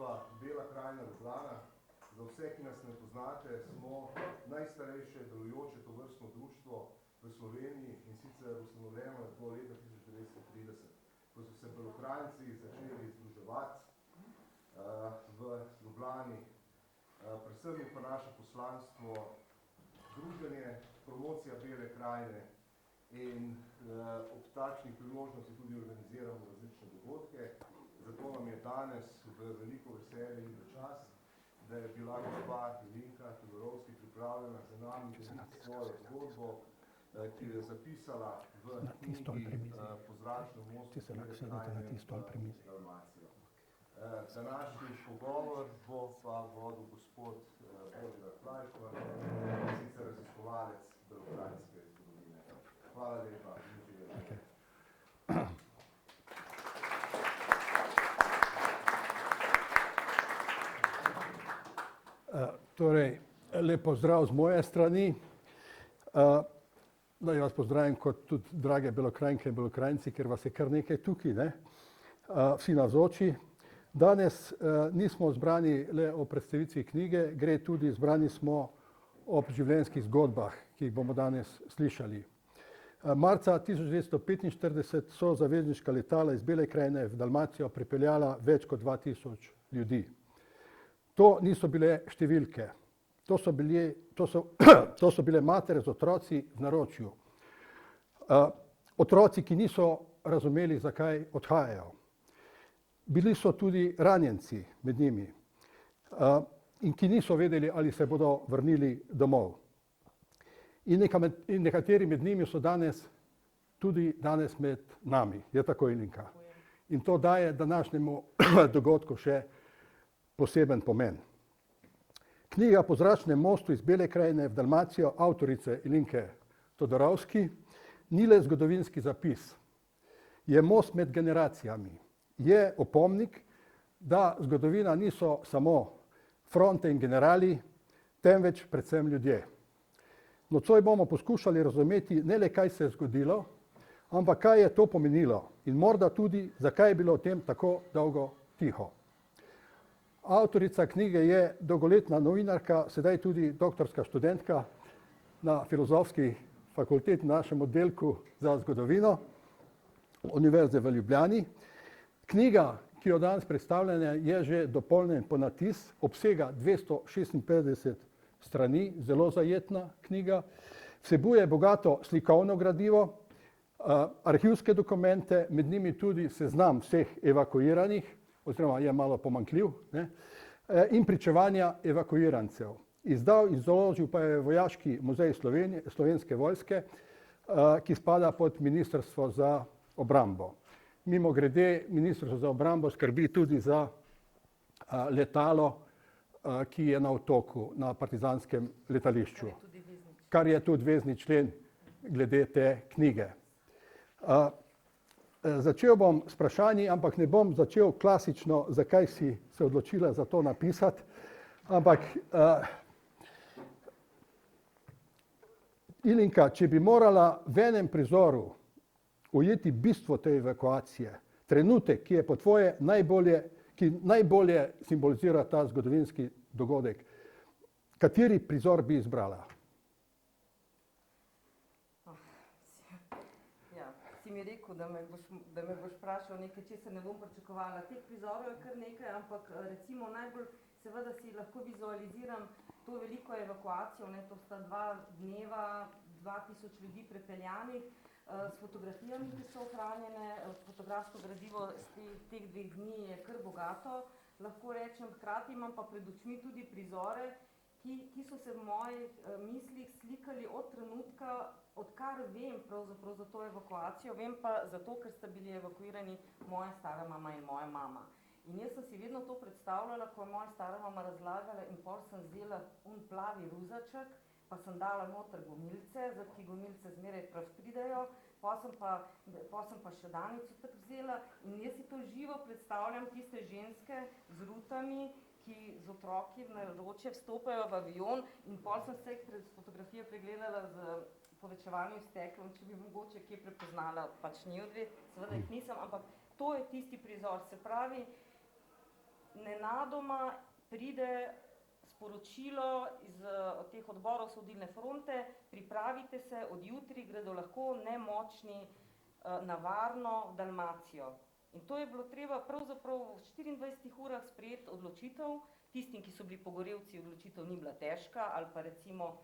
društva Bela krajina Ljubljana. Za vse, ki nas ne poznate, smo najstarejše delujoče tovrstno društvo v Sloveniji in sicer ustanovljeno do leta 1930, ko so se Belokranjci začeli združevati v Ljubljani. Predvsem je pa naše poslanstvo druženje, promocija Bele krajine in ob takšnih priložnosti tudi organiziramo različne dogodke. Zato nam je danes v veliko veselje in čast, da je bila gospa Ilinka Todorovski pripravljena za nami svojo zgodbo, ki je zapisala v knjigi Po zračnem mostu Bele krajine v Dalmacijo. Današnji pogovor bo pa vodil gospod Oliver Flajšman, sicer raziskovalec belokranjske zgodovine. Hvala lepa. Torej, lep pozdrav z moje strani. Naj vas pozdravim kot tudi drage Belokranjke in Belokranjci, ker vas je kar nekaj tukaj, ne? Vsi navzoči. Danes nismo zbrani le o predstavitvi knjige, gre tudi, zbrani smo ob življenjskih zgodbah, ki jih bomo danes slišali. Marca 1945 so zavezniška letala iz Bele krajine v Dalmacijo pripeljala več kot 2000 ljudi. To niso bile številke, to so bile matere z otroci v naročju. Otroci, ki niso razumeli, zakaj odhajajo. Bili so tudi ranjenci med njimi in ki niso vedeli, ali se bodo vrnili domov. In nekateri med njimi so tudi danes med nami, je tako, Ilinka. In to daje današnjemu dogodku še poseben pomen. Knjiga Po zračnem mostu iz Bele krajine v Dalmacijo avtorice Ilinke Todorovski ni le zgodovinski zapis, je most med generacijami. Je opomnik, da zgodovina niso samo fronte in generali, temveč predvsem ljudje. Nocoj bomo poskušali razumeti ne le, kaj se je zgodilo, ampak kaj je to pomenilo in morda tudi, zakaj je bilo o tem tako dolgo tiho. Avtorica knjige je dolgoletna novinarka, sedaj tudi doktorska študentka na Filozofski fakulteti na našem oddelku za zgodovino Univerze v Ljubljani. Knjiga, ki jo danes predstavljena, je že dopolnjen ponatis, obsega 256 strani, zelo zajetna knjiga, vsebuje bogato slikovno gradivo, arhivske dokumente, med njimi tudi seznam vseh evakuiranih, oziroma je malo pomanjkljiv, ne, in pričevanja evakuirancev. Izdal in založil pa je Vojaški muzej Slovenske vojske, ki spada pod Ministrstvo za obrambo. Mimogrede, Ministrstvo za obrambo skrbi tudi za letalo, ki je na Otoku, na partizanskem letališču, kar je tudi vezni člen glede te knjige. Začel bom s vprašanji, ampak ne bom začel klasično, zakaj si se odločila za to napisati, ampak Ilinka, če bi morala v enem prizoru ujeti bistvo te evakuacije, trenutek, ki je po tvoje najbolje simbolizira ta zgodovinski dogodek, kateri prizor bi izbrala? Si mi rekel, da me boš vprašal nekaj, če se ne bom pričakovala. Teh prizorov je kar nekaj, ampak recimo najbolj seveda si lahko vizualiziram to veliko evakuacijo, ne, to sta 2 dneva, 2000 ljudi prepeljanih, s fotografijami, ki so ohranjene, fotografsko gradivo teh 2 dni je kar bogato, lahko rečem, hkrati imam pa pred očmi tudi prizore, ki so se v mojih mislih slikali od trenutka, odkar vem pravzaprav za to evakuacijo, vem pa zato, ker sta bili evakuirani moja stara mama in moja mama. In jaz sem si vedno to predstavljala, ko je moja stara mama razlagala in pol sem vzela plavi ruzaček, pa sem dala noter gomilce, za ti gomilce zmeraj prav pridejo, potem pa še danico tak vzela in jaz si to živo predstavljam, tiste ženske z rutami, ki z otroki v naročje vstopajo v avion in pol sem se fotografijo pregledala z povečevalnim steklom, če bi mogoče kje prepoznala, pač ni odve, seveda jih nisem, ampak to je tisti prizor, se pravi, nenadoma pride sporočilo iz teh odborov Osvobodilne fronte, pripravite se, od jutri gredo lahko nemočni na varno v Dalmacijo. In to je bilo treba pravzaprav v 24 urah sprejeti odločitev, tistim, ki so bili pogorevci, odločitev ni bila težka, ali pa recimo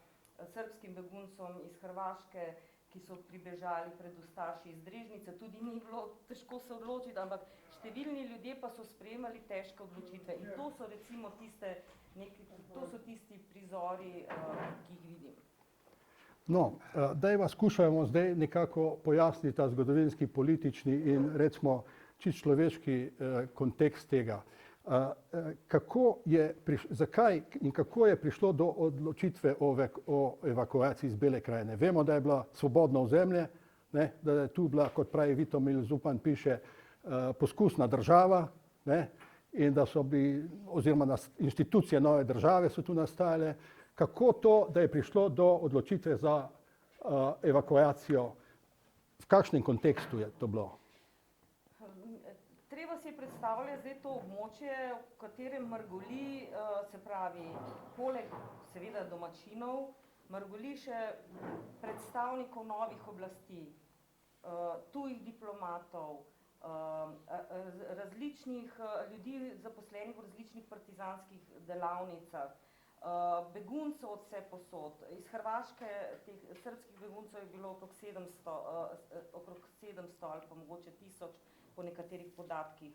srbskim beguncom iz Hrvaške, ki so pribežali pred ustaši iz Drežnice, tudi ni bilo težko se odločiti, ampak številni ljudje pa so sprejemali težke odločitve. In to so recimo to so tisti prizori, ki jih vidim. No, dajva skušajmo zdaj nekako pojasniti ta zgodovinski, politični in recimo čisto človeški kontekst tega. Zakaj in kako je prišlo do odločitve o evakuaciji iz Bele krajine? Vemo, da je bila svobodno ozemlje, ne, da je tu bila, kot pravi Vitomil Zupan piše, poskusna država, ne, in da so bili, oziroma institucije nove države so tu nastajale. Kako to, da je prišlo do odločitve za evakuacijo, v kakšnem kontekstu je to bilo? Treba si predstavljati zdaj to območje, v katerem mrgoli, se pravi, poleg seveda domačinov, mrgoli še predstavnikov novih oblasti, tujih diplomatov, različnih ljudi zaposlenih v različnih partizanskih delavnicah, beguncev od vse posod. Iz Hrvaške, teh srbskih beguncev je bilo okrog 700 ali pa mogoče 1000 po nekaterih podatkih.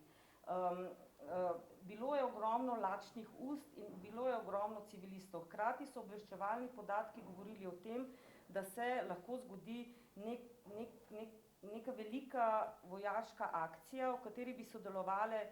Bilo je ogromno lačnih ust in bilo je ogromno civilistov. Hkrati so obveščevalni podatki govorili o tem, da se lahko zgodi neka velika vojaška akcija, v kateri bi sodelovale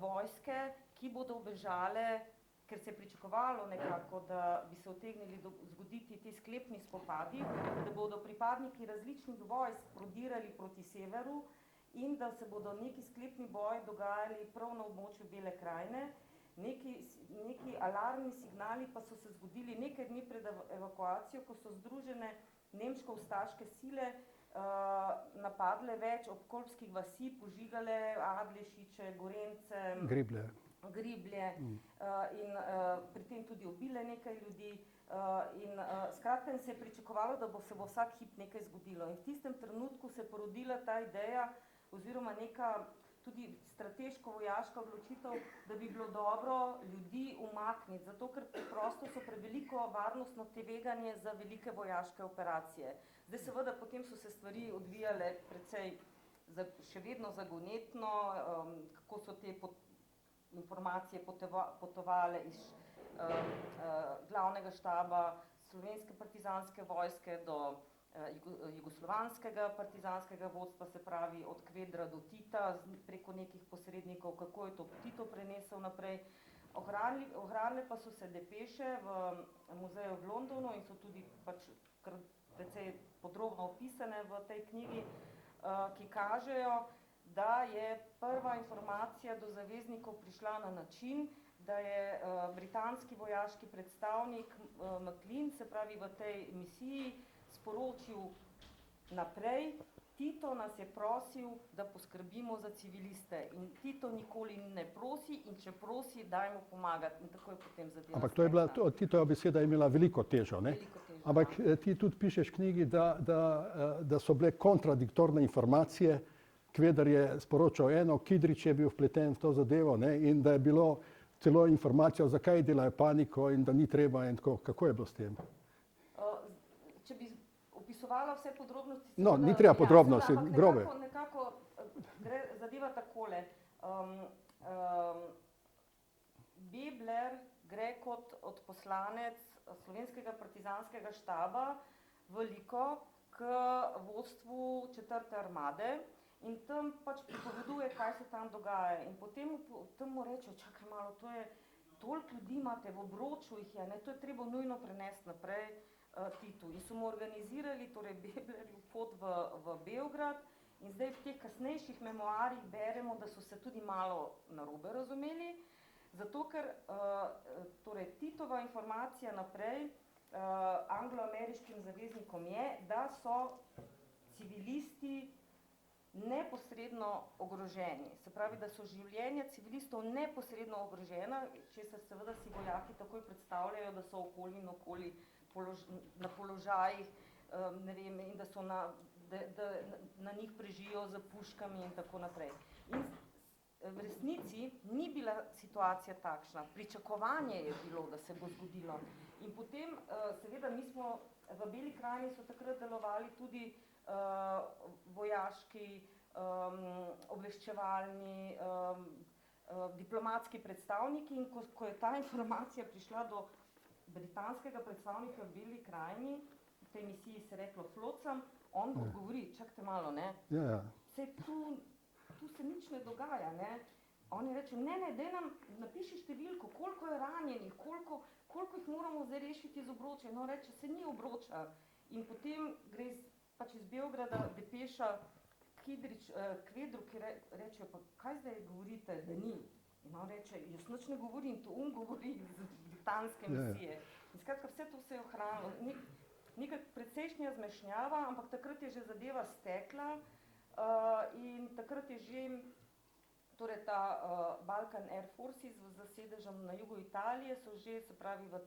vojske, ki bodo ubežale, ker se je pričakovalo nekako, da bi se utegnili zgoditi ti sklepni spopadi, da bodo pripadniki različnih vojsk prodirali proti severu in da se bodo neki sklepni boji dogajali prav na območju Bele krajine. Neki alarmni signali pa so se zgodili nekaj dni pred evakuacijo, ko so združene nemško-ustaške sile napadle več obkolpskih vasi, požigale Adlešiče, Gorence, Griblje in pri tem tudi ubile nekaj ljudi. Skratka, se je pričakovalo, da se bo vsak hip nekaj zgodilo. In v tistem trenutku se je porodila ta ideja oziroma neka tudi strateško vojaška odločitev, da bi bilo dobro ljudi umakniti, zato ker preprosto so preveliko varnostno tveganje za velike vojaške operacije. Zdaj seveda potem so se stvari odvijale precej še vedno zagonetno, kako so te informacije potovale iz glavnega štaba Slovenske partizanske vojske do jugoslovanskega partizanskega vodstva, se pravi od Kvedra do Tita, preko nekih posrednikov, kako je to Tito prenesel naprej. Ohranile pa so se depeše v muzeju v Londonu in so tudi pač precej podrobno opisane v tej knjigi, ki kažejo, da je prva informacija do zaveznikov prišla na način, da je britanski vojaški predstavnik Maclean, se pravi v tej misiji, sporočil naprej, Tito nas je prosil, da poskrbimo za civiliste. In Tito nikoli ne prosi in če prosi, dajmo pomagati. In tako je potem zadeva. Ampak to je bila, Titova beseda je imela veliko težo, ne? Ampak ti tudi pišeš v knjigi, da so bile kontradiktorne informacije. Kvedar je sporočal eno, Kidrič je bil vpleten v to zadevo, ne? In da je bilo celo informacija, zakaj delajo paniko in da ni treba in tako. Kako je bilo s tem? Če bi opisovala vse podrobnosti... No, ni treba podrobnosti, grobe. Nekako gre zadeva takole. Bebler gre kot odposlanec Slovenskega partizanskega štaba v Liko k vodstvu 4. armade in tam pač pripoveduje, kaj se tam dogaja. In potem mu reče, čakaj malo, toliko ljudi imate, v obroču jih je, ne, to je treba nujno prenesti naprej Titu. In so mu organizirali, torej Beblerju, pot v Beograd in zdaj v teh kasnejših memoarjih beremo, da so se tudi malo narobe razumeli, zato ker torej Titova informacija naprej anglo-ameriškim zaveznikom je, da so civilisti neposredno ogroženi. Se pravi, da so življenja civilistov neposredno ogrožena, česar seveda si vojaki takoj predstavljajo, da so okoli in okoli na položajih, ne vem, in da so da na njih prežijo z puškami in tako naprej. In v resnici ni bila situacija takšna. Pričakovanje je bilo, da se bo zgodilo. In potem, seveda, mi smo v Beli krajini so takrat delovali tudi vojaški, obveščevalni, diplomatski predstavniki in ko je ta informacija prišla do britanskega predstavnika v Beli krajini, v tej misiji se reklo Flotsam, on odgovori, čakajte malo, ne, saj tu se nič ne dogaja, ne. On je reče, ne, daj nam, napiši številko, koliko je ranjenih, koliko jih moramo zdaj rešiti z obroča. No, reče, se ni obroča. In potem gre pač iz Beograda depeša Kvedru, ki reče, pa kaj zdaj govorite, da ni? In on reče, jaz nič ne govorim, to govori iz britanske misije. In skratka, vse to se je ohranilo. Neka precejšnja zmešnjava, ampak takrat je že zadeva stekla in takrat je že torej ta Balkan Air Forces z sedežem na jugu Italije so že, se pravi v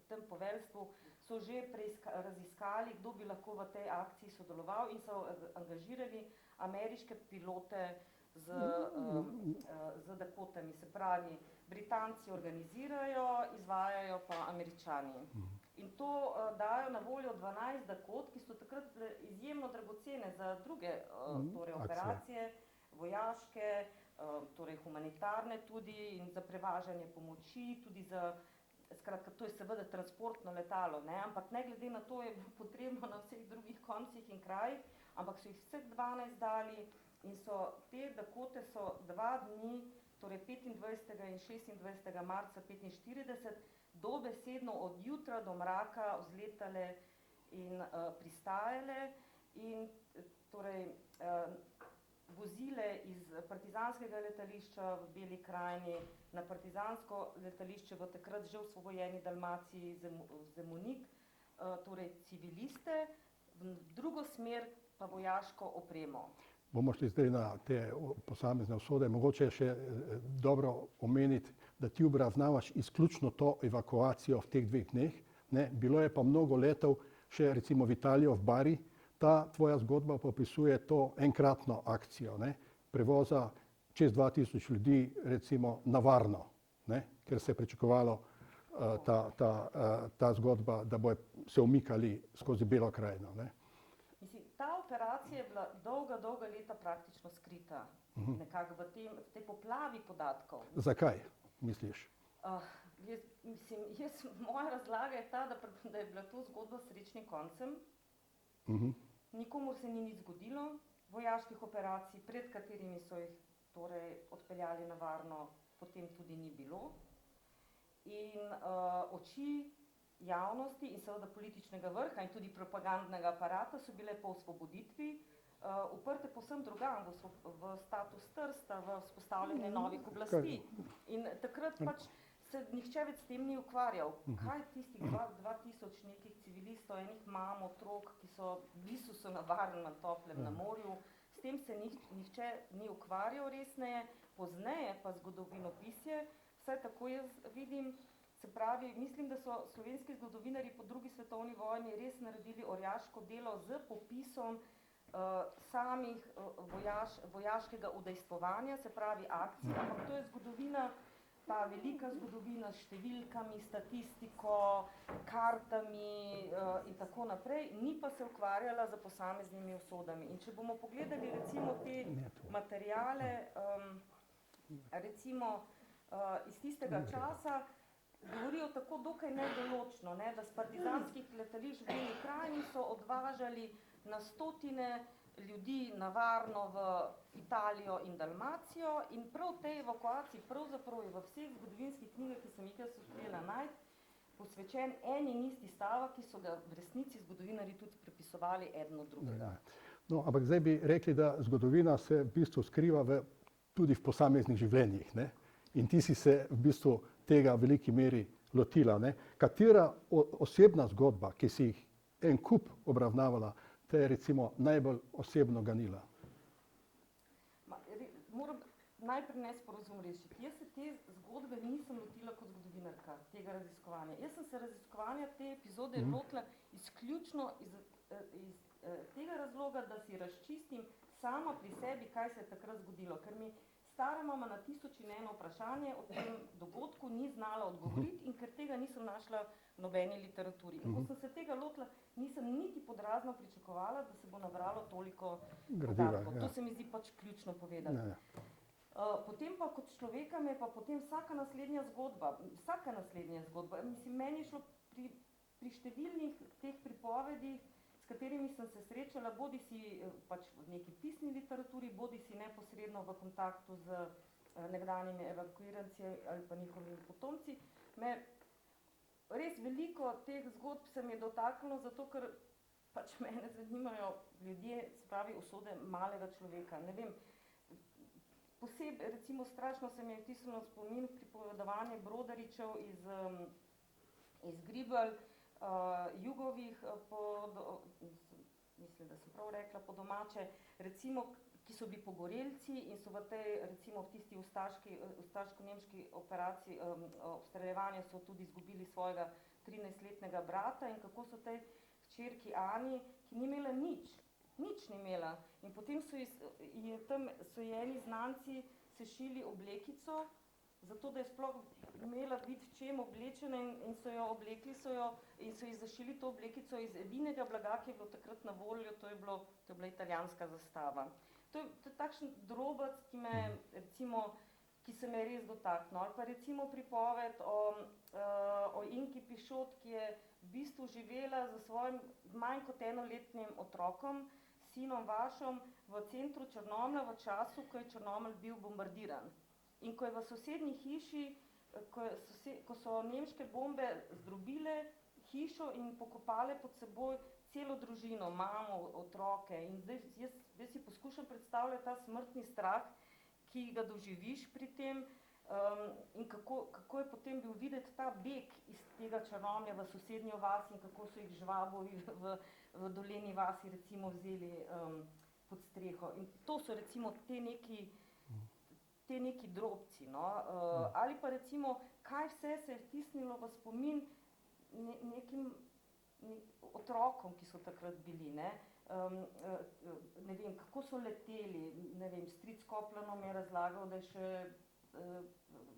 tem poveljstvu, so že raziskali, kdo bi lahko v tej akciji sodeloval in so angažirali ameriške pilote z Dakotami. Se pravi, Britanci organizirajo, izvajajo pa Američani. In to dajo na voljo 12 Dakot, ki so takrat izjemno dragocene za druge torej, operacije, vojaške, torej humanitarne tudi in za prevažanje pomoči, tudi za, skratka, to je seveda transportno letalo, ne, ampak ne glede na to je potrebno na vseh drugih koncih in krajih, ampak so jih vseh 12 dali in so te Dakote so 2 dni, torej 25. in 26. marca 1945, dobesedno od jutra do mraka vzletale in pristajale in torej vozile iz partizanskega letališča v Beli krajini na partizansko letališče v takrat že osvobojeni Dalmaciji Zemunik, torej civiliste, v drugo smer pa vojaško opremo. Bomo šli zdaj na te posamezne usode. Mogoče še dobro omeniti, da ti obravnavaš izključno to evakuacijo v teh 2 dneh. Ne? Bilo je pa mnogo letov, še recimo v Italijo, v Bari. Ta tvoja zgodba popisuje to enkratno akcijo, ne? Prevoza čez 2000 ljudi recimo na varno, ne? Ker se je pričakovalo ta zgodba, da bojo se umikali skozi Belo krajino. Ne? Mislim, ta operacija je bila dolga leta praktično skrita, nekako v tej poplavi podatkov. Zakaj, misliš? Moja razlaga je ta, da je bila to zgodba s srečnim koncem. Nikomur se ni nič zgodilo, vojaških operacij, pred katerimi so jih torej odpeljali na varno, potem tudi ni bilo. In oči javnosti in seveda političnega vrha in tudi propagandnega aparata so bile po osvoboditvi uprte povsem drugam, v status Trsta, v vzpostavljanje novih oblasti. In takrat pač se nihče več s tem ni ukvarjal. Kaj tistih 2000 nekih civilistov, enih mam, otrok, ki so v bistvu so na varnem, na toplem, na morju, s tem se nihče ni ukvarjal resneje, pozneje pa zgodovinopisje, vsaj tako jaz vidim, se pravi, mislim, da so slovenski zgodovinarji po drugi svetovni vojni res naredili orjaško delo z popisom samih vojaškega udejstvovanja, se pravi akcij, ampak to je zgodovina, ta velika zgodovina s številkami, statistiko, kartami in tako naprej, ni pa se ukvarjala za posameznimi usodami. In če bomo pogledali recimo te materiale, recimo iz tistega časa, govorijo tako dokaj nedoločno, ne, da s partizanskih letališč v Beli krajini so odvažali na stotine ljudi na varno v Italijo in Dalmacijo in prav tej evakuaciji pravzaprav je v vseh zgodovinskih knjigah, ki sem jih jaz uspela najti, posvečen en in isti stavek, ki so ga v resnici zgodovinarji tudi prepisovali eden od drugega. No, ampak zdaj bi rekli, da zgodovina se v bistvu skriva tudi v posameznih življenjih, ne? In ti si se v bistvu tega v veliki meri lotila, ne? Katera osebna zgodba, ki si jih en kup obravnavala, te je recimo najbolj osebno ganila? moram najprej nesporazum rešiti. Jaz se te zgodbe nisem lotila kot zgodovinarka, tega raziskovanja. Jaz sem se raziskovanja te epizode lotila izključno iz tega razloga, da si razčistim sama pri sebi, kaj se je takrat zgodilo, ker mi stara mama na 1001 vprašanje o tem dogodku ni znala odgovoriti in ker tega nisem našla v nobeni literaturi. In ko sem se tega lotila, nisem niti podrazno pričakovala, da se bo nabralo toliko podatkov. To se mi zdi pač ključno povedati. Potem pa kot človeka me pa potem vsaka naslednja zgodba, mislim, meni je šlo pri številnih teh pripovedih, s katerimi sem se srečala, bodi si pač v neki pisni literaturi, bodi si neposredno v kontaktu z nekdanjimi evakuiranci ali pa njihovimi potomci, res veliko teh zgodb se mi je dotaknilo, zato ker pač mene zanimajo ljudje, se pravi usode malega človeka. Ne vem, posebej, recimo strašno se mi je vtisnilo spomin pripovedovanje Brodaričev iz Gribelj, Jugovih, mislim, da sem prav rekla, po domače, recimo, ki so bili pogorelci in so v tej, recimo v tisti ustaško-nemški operaciji obstreljevanja so tudi izgubili svojega 13-letnega brata in kako so tej hčerki Ani, ki ni imela nič ni imela. In potem so ji eni znanci sešili oblekico, zato da je sploh imela biti v čem oblečena in so jo oblekli in so ji zašili to oblekico iz edinega blaga, ki je bilo takrat na voljo, to je bila italijanska zastava. To je takšen drobec, ki se me je res dotaknil. Ali pa recimo pripoved o Inki Pišot, ki je v bistvu živela za svojim manj kot enoletnim otrokom, sinom Vašom, v centru Črnomlja v času, ko je Črnomelj bil bombardiran. In ko je v sosednji hiši, ko so nemške bombe zdrobile hišo in pokopale pod seboj celo družino, mamo, otroke. In zdaj si poskušam predstavljati ta smrtni strah, ki ga doživiš pri tem in kako je potem bil videti ta beg iz tega Črnomlja v sosednjo vas in kako so jih žvabovi v Dolenji vasi recimo vzeli pod streho. In to so recimo te neki drobci, no? Ali pa recimo, kaj vse se je vtisnilo v spomin nekim otrokom, ki so takrat bili, ne? Ne vem, kako so leteli, ne vem, stric Koplanom je razlagal, da je še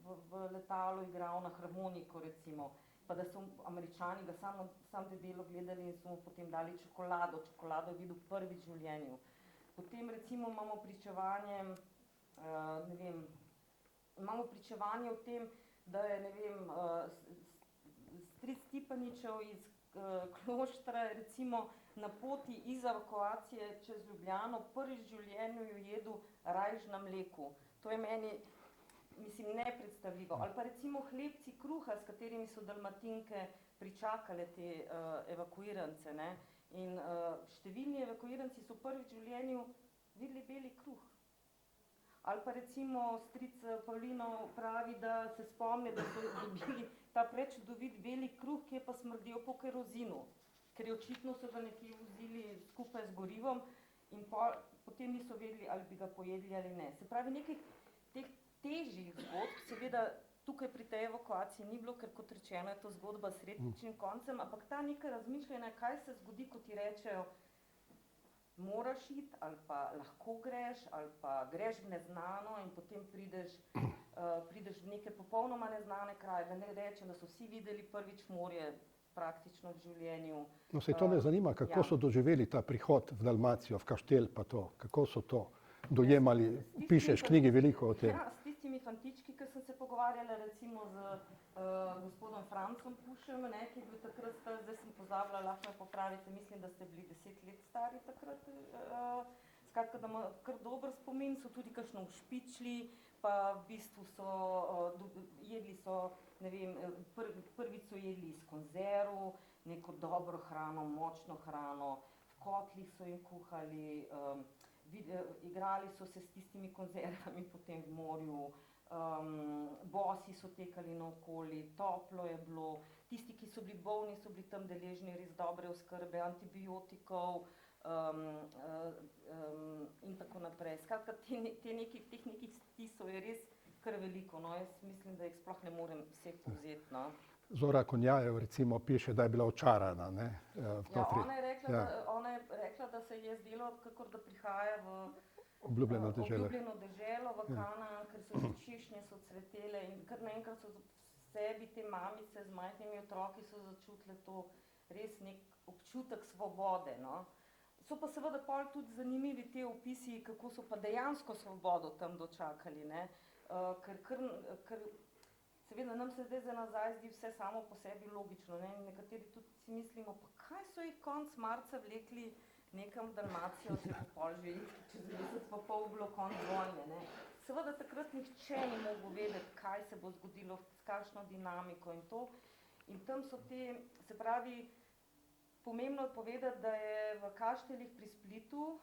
v letalu igral na harmoniko, recimo, pa da so Američani ga sam debelo gledali in so mu potem dali čokolado je videl prvič v življenju. Potem recimo imamo pričevanje, ne vem, imamo pričevanje o tem, da je, ne vem, stric Stipaničev iz Kloštra, recimo na poti iz evakuacije čez Ljubljano prvič v življenju jedel rajž na mleku. To je meni, mislim, nepredstavljivo. Ali pa recimo hlebci kruha, s katerimi so Dalmatinke pričakale te evakuirance, ne? In številni evakuiranci so prvič v življenju videli beli kruh. Ali pa recimo stric Pavlino pravi, da se spomni, da so dobili ta prečudovit beli kruh, ki je pa smrdel po kerozinu, ker je očitno so ga nekje vozili skupaj z gorivom in potem niso vedeli, ali bi ga pojedli ali ne. Se pravi, nekaj teh težjih zgodb, seveda tukaj pri tej evakuaciji ni bilo, ker kot rečeno je to zgodba s srečnim koncem, ampak ta neka razmišljanja, kaj se zgodi, ko ti rečejo, moraš iti, ali pa lahko greš, ali pa greš v neznano in potem prideš v neke popolnoma neznane kraje, da ne rečem, da so vsi videli prvič morje praktično v življenju. No, se to me zanima, kako so doživeli ta prihod v Dalmacijo, v Kaštel pa to, kako so to dojemali, pišeš knjigi veliko o tem. Ja, s tistimi fantički, ki sem se pogovarjala recimo z gospodom Francom Pušem, ne, ki je bil takrat, zdaj sem pozabila, lahko me popravite, mislim, da ste bili 10 let stari takrat, skratka, da ima kar dober spomin, so tudi kakšno ušpičili, pa v bistvu jedli so, ne vem, prvič so jedli iz konzerv, neko dobro hrano, močno hrano, v kotlih so jim kuhali, igrali so se s tistimi konzervami potem v morju, bosi so tekali naokoli, toplo je bilo, tisti, ki so bili bolni, so bili tam deležni res dobre oskrbe, antibiotikov, in tako naprej. Skratka, teh nekih stisov je res kar veliko, no, jaz mislim, da jih sploh ne morem vseh povzeti, no. Zora Konjajev recimo piše, da je bila očarana, ne? Ja, ona je rekla, da se je zdelo, kakor da prihaja v Obljubljeno deželo. v Kanaan, ker so češnje so cvetele in kar naenkrat so v sebi te mamice z majhnimi otroki so začutile to res nek občutek svobode, no. So pa seveda pol tudi zanimivi te opisi, kako so pa dejansko svobodo tam dočakali, ne. Ker seveda nam se zdaj za nazaj zdi vse samo po sebi logično, ne, in nekateri tudi si mislimo, pa kaj so jih konec marca vlekli nekam v Dalmacijo, če bo pol že čez mesec pa pol bilo konec vojne, ne. Seveda takrat nihče ni mogel vedeti, kaj se bo zgodilo, s kakšno dinamiko in to. In tam so te, se pravi, pomembno je povedati, da je v Kašteljih pri Splitu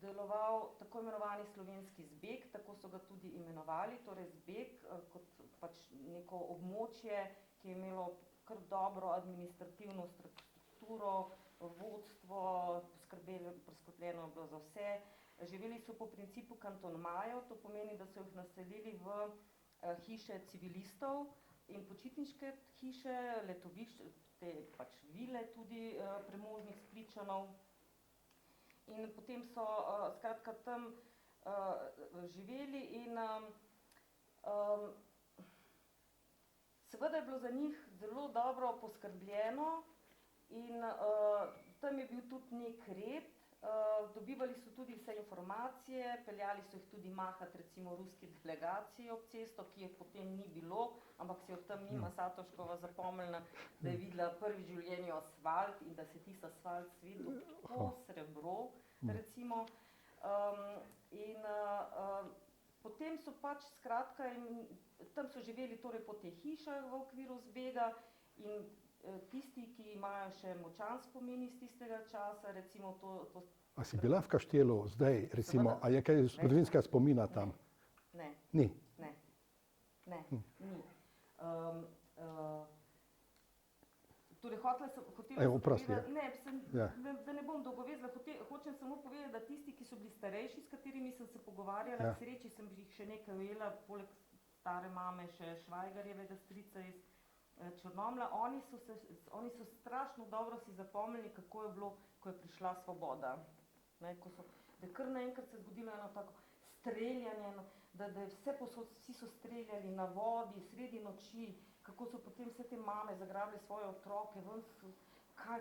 deloval tako imenovani slovenski zbeg, tako so ga tudi imenovali, torej zbeg kot pač neko območje, ki je imelo kar dobro administrativno strukturo, vodstvo, poskrbljeno je bilo za vse. Živeli so po principu kantonmajev, to pomeni, da so jih naselili v hiše civilistov in počitniške hiše, letovišče, te pač vile tudi premožnih Splitčanov. In potem so skratka tam živeli in seveda je bilo za njih zelo dobro poskrbljeno in tam je bil tudi nek red, dobivali so tudi vse informacije, peljali so jih tudi mahati recimo ruski delegaciji ob cesto, ki je potem ni bilo, ampak si je tam Mima Satoškova zapomnila, da je videla prvi v življenju asfalt in da se tisti asfalt svetil po srebro, recimo. Potem so pač skratka, tam so živeli torej po teh hišah v okviru zbega in tisti, ki imajo še močan spomin iz tistega časa, recimo to... A si bila v Kaštelu zdaj, recimo, a je kaj zgodovinskega spomina tam? Ne. Ni? Ne, ni. Torej, hotela sem povedati, da ne bom dolgovezla, hočem samo povedati, da tisti, ki so bili starejši, s katerimi sem se pogovarjala, k sreči sem jih še nekaj ujela, poleg stare mame še Švajgarjevega strica iz Črnomlja, oni so strašno dobro si zapomnili, kako je bilo, ko je prišla svoboda. Ne, da je kar naenkrat se zgodilo eno tako streljanje, da je vse posod, vsi so streljali na vodi, sredi noči, kako so potem vse te mame zagrabile svoje otroke,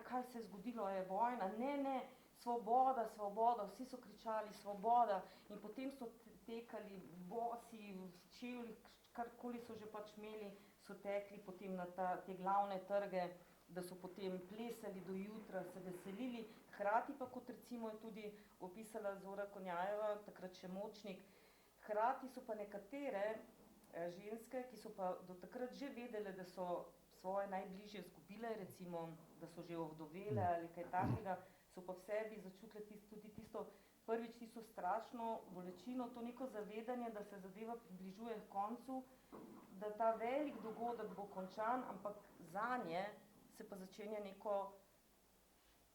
kaj se je zgodilo, je vojna, ne, svoboda, svoboda, vsi so kričali svoboda in potem so tekali bosi, v čevljih, karkoli so že pač imeli, so tekli potem na te glavne trge, da so potem plesali do jutra, se veselili, hkrati pa, kot recimo je tudi opisala Zora Konjajeva, takrat še Močnik, hkrati so pa nekatere ženske, ki so pa do takrat že vedele, da so svoje najbližje izgubile, recimo, da so že ovdovele ali kaj takega, so pa v sebi začutile tudi tisto, prvič tisto strašno bolečino, to neko zavedanje, da se zadeva približuje h koncu, da ta velik dogodek bo končan, ampak zanje se pa začenja neko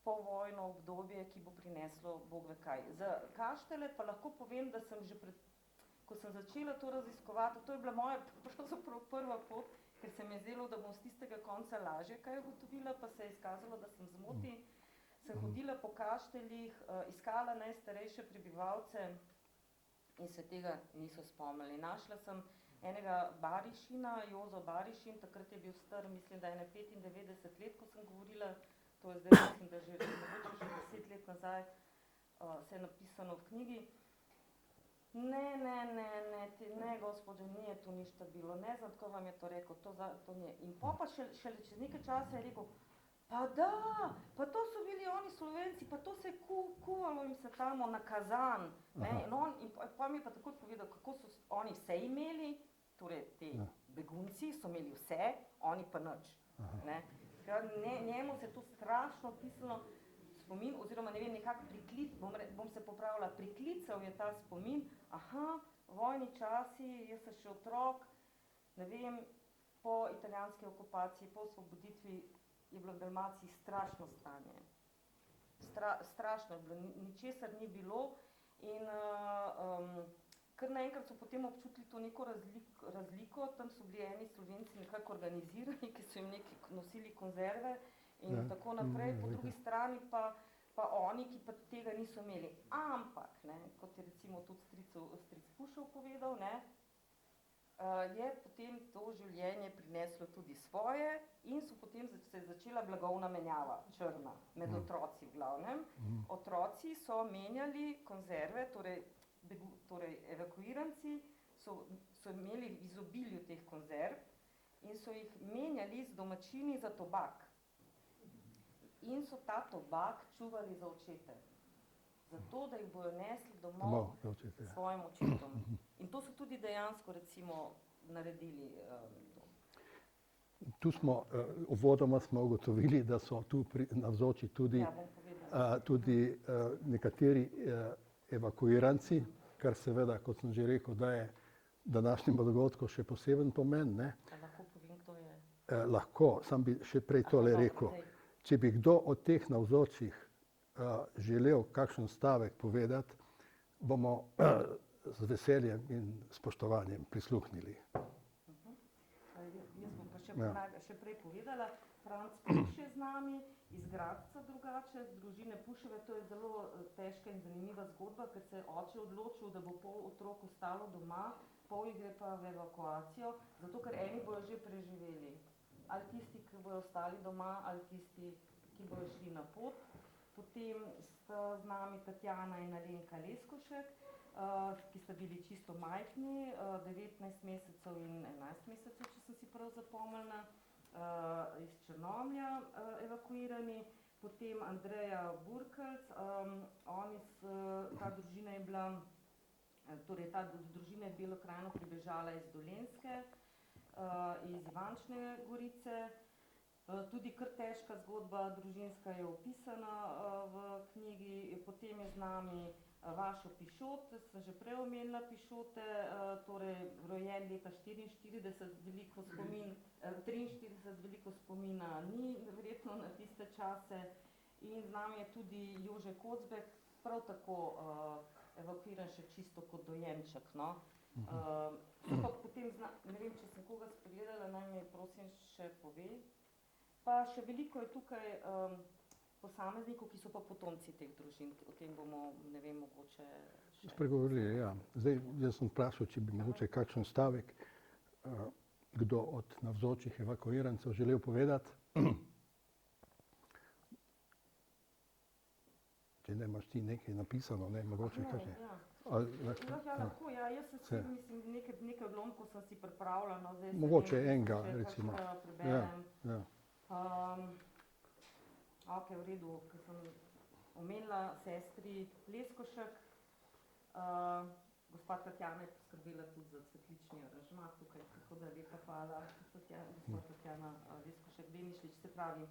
povojno obdobje, ki bo prineslo Bog ve kaj. Za Kaštelje pa lahko povem, da sem že ko sem začela to raziskovati, to je bila moja pravzaprav prva pot, ker se mi je zdelo, da bom z tistega konca lažje kaj ugotovila, pa se je izkazalo, da sem zmoti. Sem hodila po Kašteljih, iskala najstarejše prebivalce in se tega niso spomnili. Našla sem enega Barišina, Jozo Barišin, takrat je bil star, mislim, da je 95 let, ko sem govorila, to je zdaj, mislim, da že mogoče že 10 let nazaj, se je napisano v knjigi. Ne, gospodje, nije tu ništa bilo, ne znam, tko vam je to rekel, to nije. In pa šele čez nekaj časa je rekel, pa da, pa to so bili oni Slovenci, pa to se je kuvalo jim se tamo na kazan. In pa mi je pa takoj povedal, kako so oni vse imeli, torej ti begunci so imeli vse, oni pa nič. Njemu se to strašno pisalo spomin, oziroma ne vem, nekako bom se popravila, priklical je ta spomin, vojni časi, jaz sem še otrok, ne vem, po italijanski okupaciji, po osvoboditvi je bilo v Dalmaciji strašno stanje. strašno je bilo, ničesar ni bilo in kar naenkrat so potem občutili to neko razliko, tam so bili eni Slovenci nekako organizirani, ki so jim nosili konzerve in tako naprej, po drugi strani pa oni, ki pa tega niso imeli. Ampak, ne, kot je recimo tudi stric Pušev povedal, ne, je potem to življenje prineslo tudi svoje in so potem se je začela blagovna menjava, črna, med otroci v glavnem. Otroci so menjali konzerve, torej evakuiranci so imeli v izobilju teh konzerv in so jih menjali z domačini za tobak. In so ta tobak čuvali za očete. Zato, da jih bojo nesli domov svojim očetom. In to so tudi dejansko recimo naredili. Tu smo, uvodoma smo ugotovili, da so tu navzoči tudi, tudi nekateri evakuiranci, kar seveda, kot sem že rekel, da je današnjemu dogodku še poseben pomen. Ne? Lahko povem, kdo je? Lahko, sam bi še prej tole rekel. Če bi kdo od teh navzočih želel kakšen stavek povedati, bomo z veseljem in spoštovanjem prisluhnili. Jaz bom pa še prej povedala, Franc Puš je z nami, iz Gradca drugače, z družine Puševe. To je zelo težka in zanimiva zgodba, ker se je oče odločil, da bo pol otrok ostalo doma, pol jih gre pa v evakuacijo, zato ker eni bojo že preživeli. Ali tisti, ki bojo ostali doma, ali tisti, ki bojo šli na pot. Potem sta z nami Tatjana in Alenka Leskošek, ki sta bili čisto majhni, 19 mesecev in 11 mesecev, če sem si prav zapomnila, iz Črnomlja evakuirani. Potem Andreja Burkelc, ta družina je bila, torej ta družina je Belo krajino pribežala iz Dolenjske, iz Ivančne Gorice. Tudi kar težka zgodba družinska je opisana v knjigi. Potem je z nami Vašo Pišot, sem že prej omenila Pišote, torej rojen leta 44, veliko spomin, 43, veliko spomina ni verjetno na tiste čase. In z nami je tudi Jože Kocbek, prav tako evakuiran še čisto kot dojenček, no. Pa potem, ne vem, če sem koga spregledala, naj mi prosim še pove. Pa še veliko je tukaj posameznikov, ki so pa potomci teh družin. O tem bomo, ne vem, mogoče še... Spregovorili, ja. Zdaj, jaz sem vprašal, če bi mogoče kakšen stavek, kdo od navzočih evakuirancev želel povedati. Če ne imaš ti nekaj napisano, ne, mogoče kakšne. Lahko, ja, jaz se mislim, nekaj odlomkov sem si pripravila, no, zdaj mogoče enega, recimo. Preberem. Ok, v redu, ker sem omenila sestri Leskošek, gospa Tatjana je poskrbela tudi za cvetlični aranžma tukaj, tako da lepa hvala, gospa Tatjana Leskošek-Demišlič. Se pravi,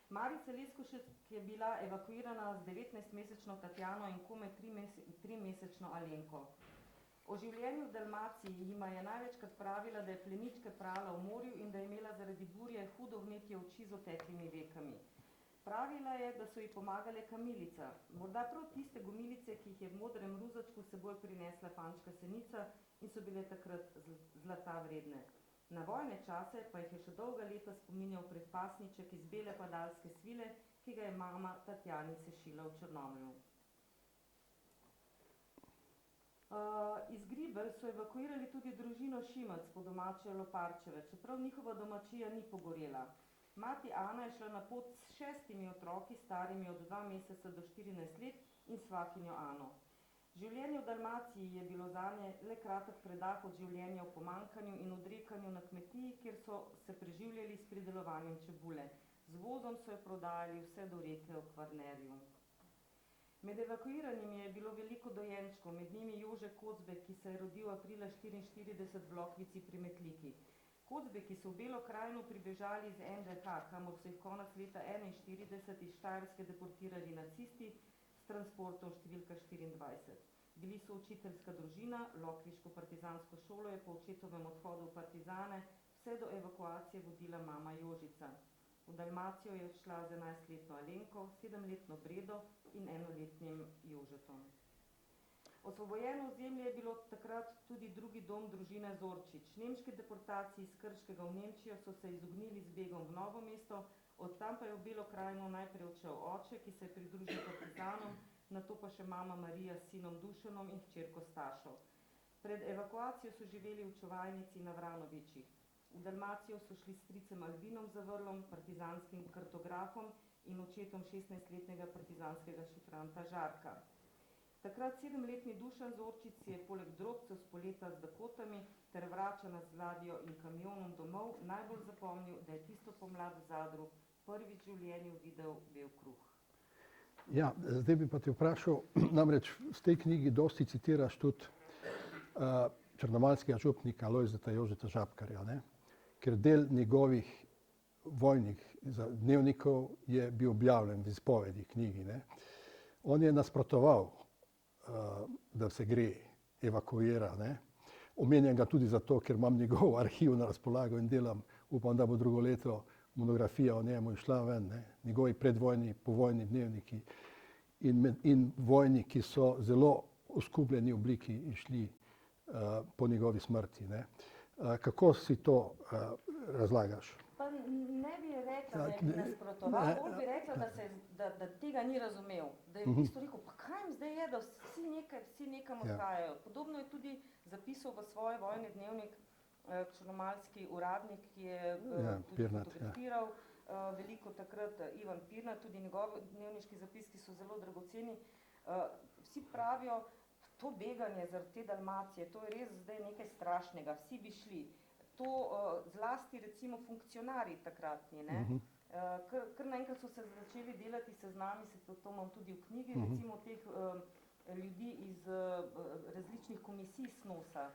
Marica Leskošek je bila evakuirana z 19-mesečno Tatjano in komaj 3-mesečno Alenko. O življenju v Dalmaciji jima je največkrat pravila, da je pleničke prala v morju in da je imela zaradi burje hudo vnetje oči z oteklimi vekami. Pravila je, da so ji pomagale kamilica, morda prav tiste gomilice, ki jih je v modrem ruzačku seboj prinesla pančka Senica in so bile takrat zlata vredne. Na vojne čase pa jih je še dolga leta spominjal predpasniček iz bele padalske svile, ki ga je mama Tatjani sešila v Črnomlju. Iz Gribelj so evakuirali tudi družino Šimac, po domače Loparčeve, čeprav njihova domačija ni pogorela. Mati Ana je šla na pot s 6 otroki, starimi od 2 meseca do 14 let in svakinjo Ano. Življenje v Dalmaciji je bilo zanje le kratek predah od življenja v pomanjkanju in odrekanju na kmetiji, kjer so se preživljali s pridelovanjem čebule. Z vozom so jo prodajali vse do reke v Kvarnerju. Med evakuiranimi je bilo veliko dojenčkov, med njimi Jože Kocbek, ki se je rodil aprila 1944 v Lokvici pri Metliki. Kocbeki so v Belo krajino pribežali iz NDH, kamor so jih konec leta 1941 iz Štajerske deportirali nacisti s transportom številka 24. Bili so učiteljska družina, lokviško partizansko šolo je po očetovem odhodu v partizane vse do evakuacije vodila mama Jožica. V Dalmacijo je šla z 11-letno Alenko, 7-letno Bredo in 1-letnim Jožetom. Osvobojeno ozemlje je bilo takrat tudi drugi dom družine Zorčič. Nemški deportaciji iz Krškega v Nemčijo so se izognili z begom v Novo mesto, od tam pa je v Belo krajino najprej odšel oče, ki se je pridružil partizanom, nato pa še mama Marija s sinom Dušanom in hčerko Stašo. Pred evakuacijo so živeli v čuvajnici na Vranovičih. V Dalmacijo so šli s stricem Albinom Zavrlom, partizanskim kartografom in očetom 16-letnega partizanskega šifranta Žarka. Takrat 7-letni Dušan Zorčič si je poleg drobcev s poleta z Dakotami ter vračana z ladjo in kamionom domov najbolj zapomnil, da je tisto pomlad v Zadru prvič v življenju videl bel kruh. Ja, zdaj bi pa te vprašal, namreč v tej knjigi dosti citiraš tudi črnomaljskega župnika Lojzeta Jožeta Žabkarja, ne? Ker del njegovih vojnih dnevnikov je bil objavljen v izpovedi knjigi. Ne? On je nasprotoval, da se gre evakuira. Ne? Omenjam ga tudi zato, ker imam njegov arhiv na razpolago in delam, upam, da bo drugo leto monografija o njemu išla ven, ne? Njegovi predvojni, povojni dnevniki in vojni, ki so zelo oskubljeni obliki išli po njegovi smrti. Ne? Kako si to razlagaš? Pa ne bi rekla, da je nasprotoval, bolj bi rekla, da tega ni razumel. Da je v bistvu rekel, pa kaj jim zdaj je, da vsi nekam odhajajo. Podobno je tudi zapisal v svoj vojni dnevnik črnomaljski uradnik, ki je tudi fotografiral veliko takrat Ivan Pirnat, tudi njegovi dnevniški zapiski so zelo dragoceni. Vsi pravijo, to beganje zaradi te Dalmacije, to je res zdaj nekaj strašnega, vsi bi šli. To zlasti recimo funkcionarji takratni, ne? Kar naenkrat so se začeli delati seznami, to imam tudi v knjigi, recimo teh ljudi iz različnih komisij SNOS-a,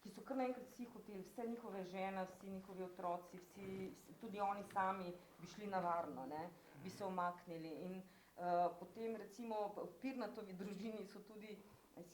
ki so kar naenkrat vsi hoteli, vse njihove žene, vsi njihovi otroci, tudi oni sami bi šli na varno, ne? Bi se umaknili. In potem recimo v Pirnatovi družini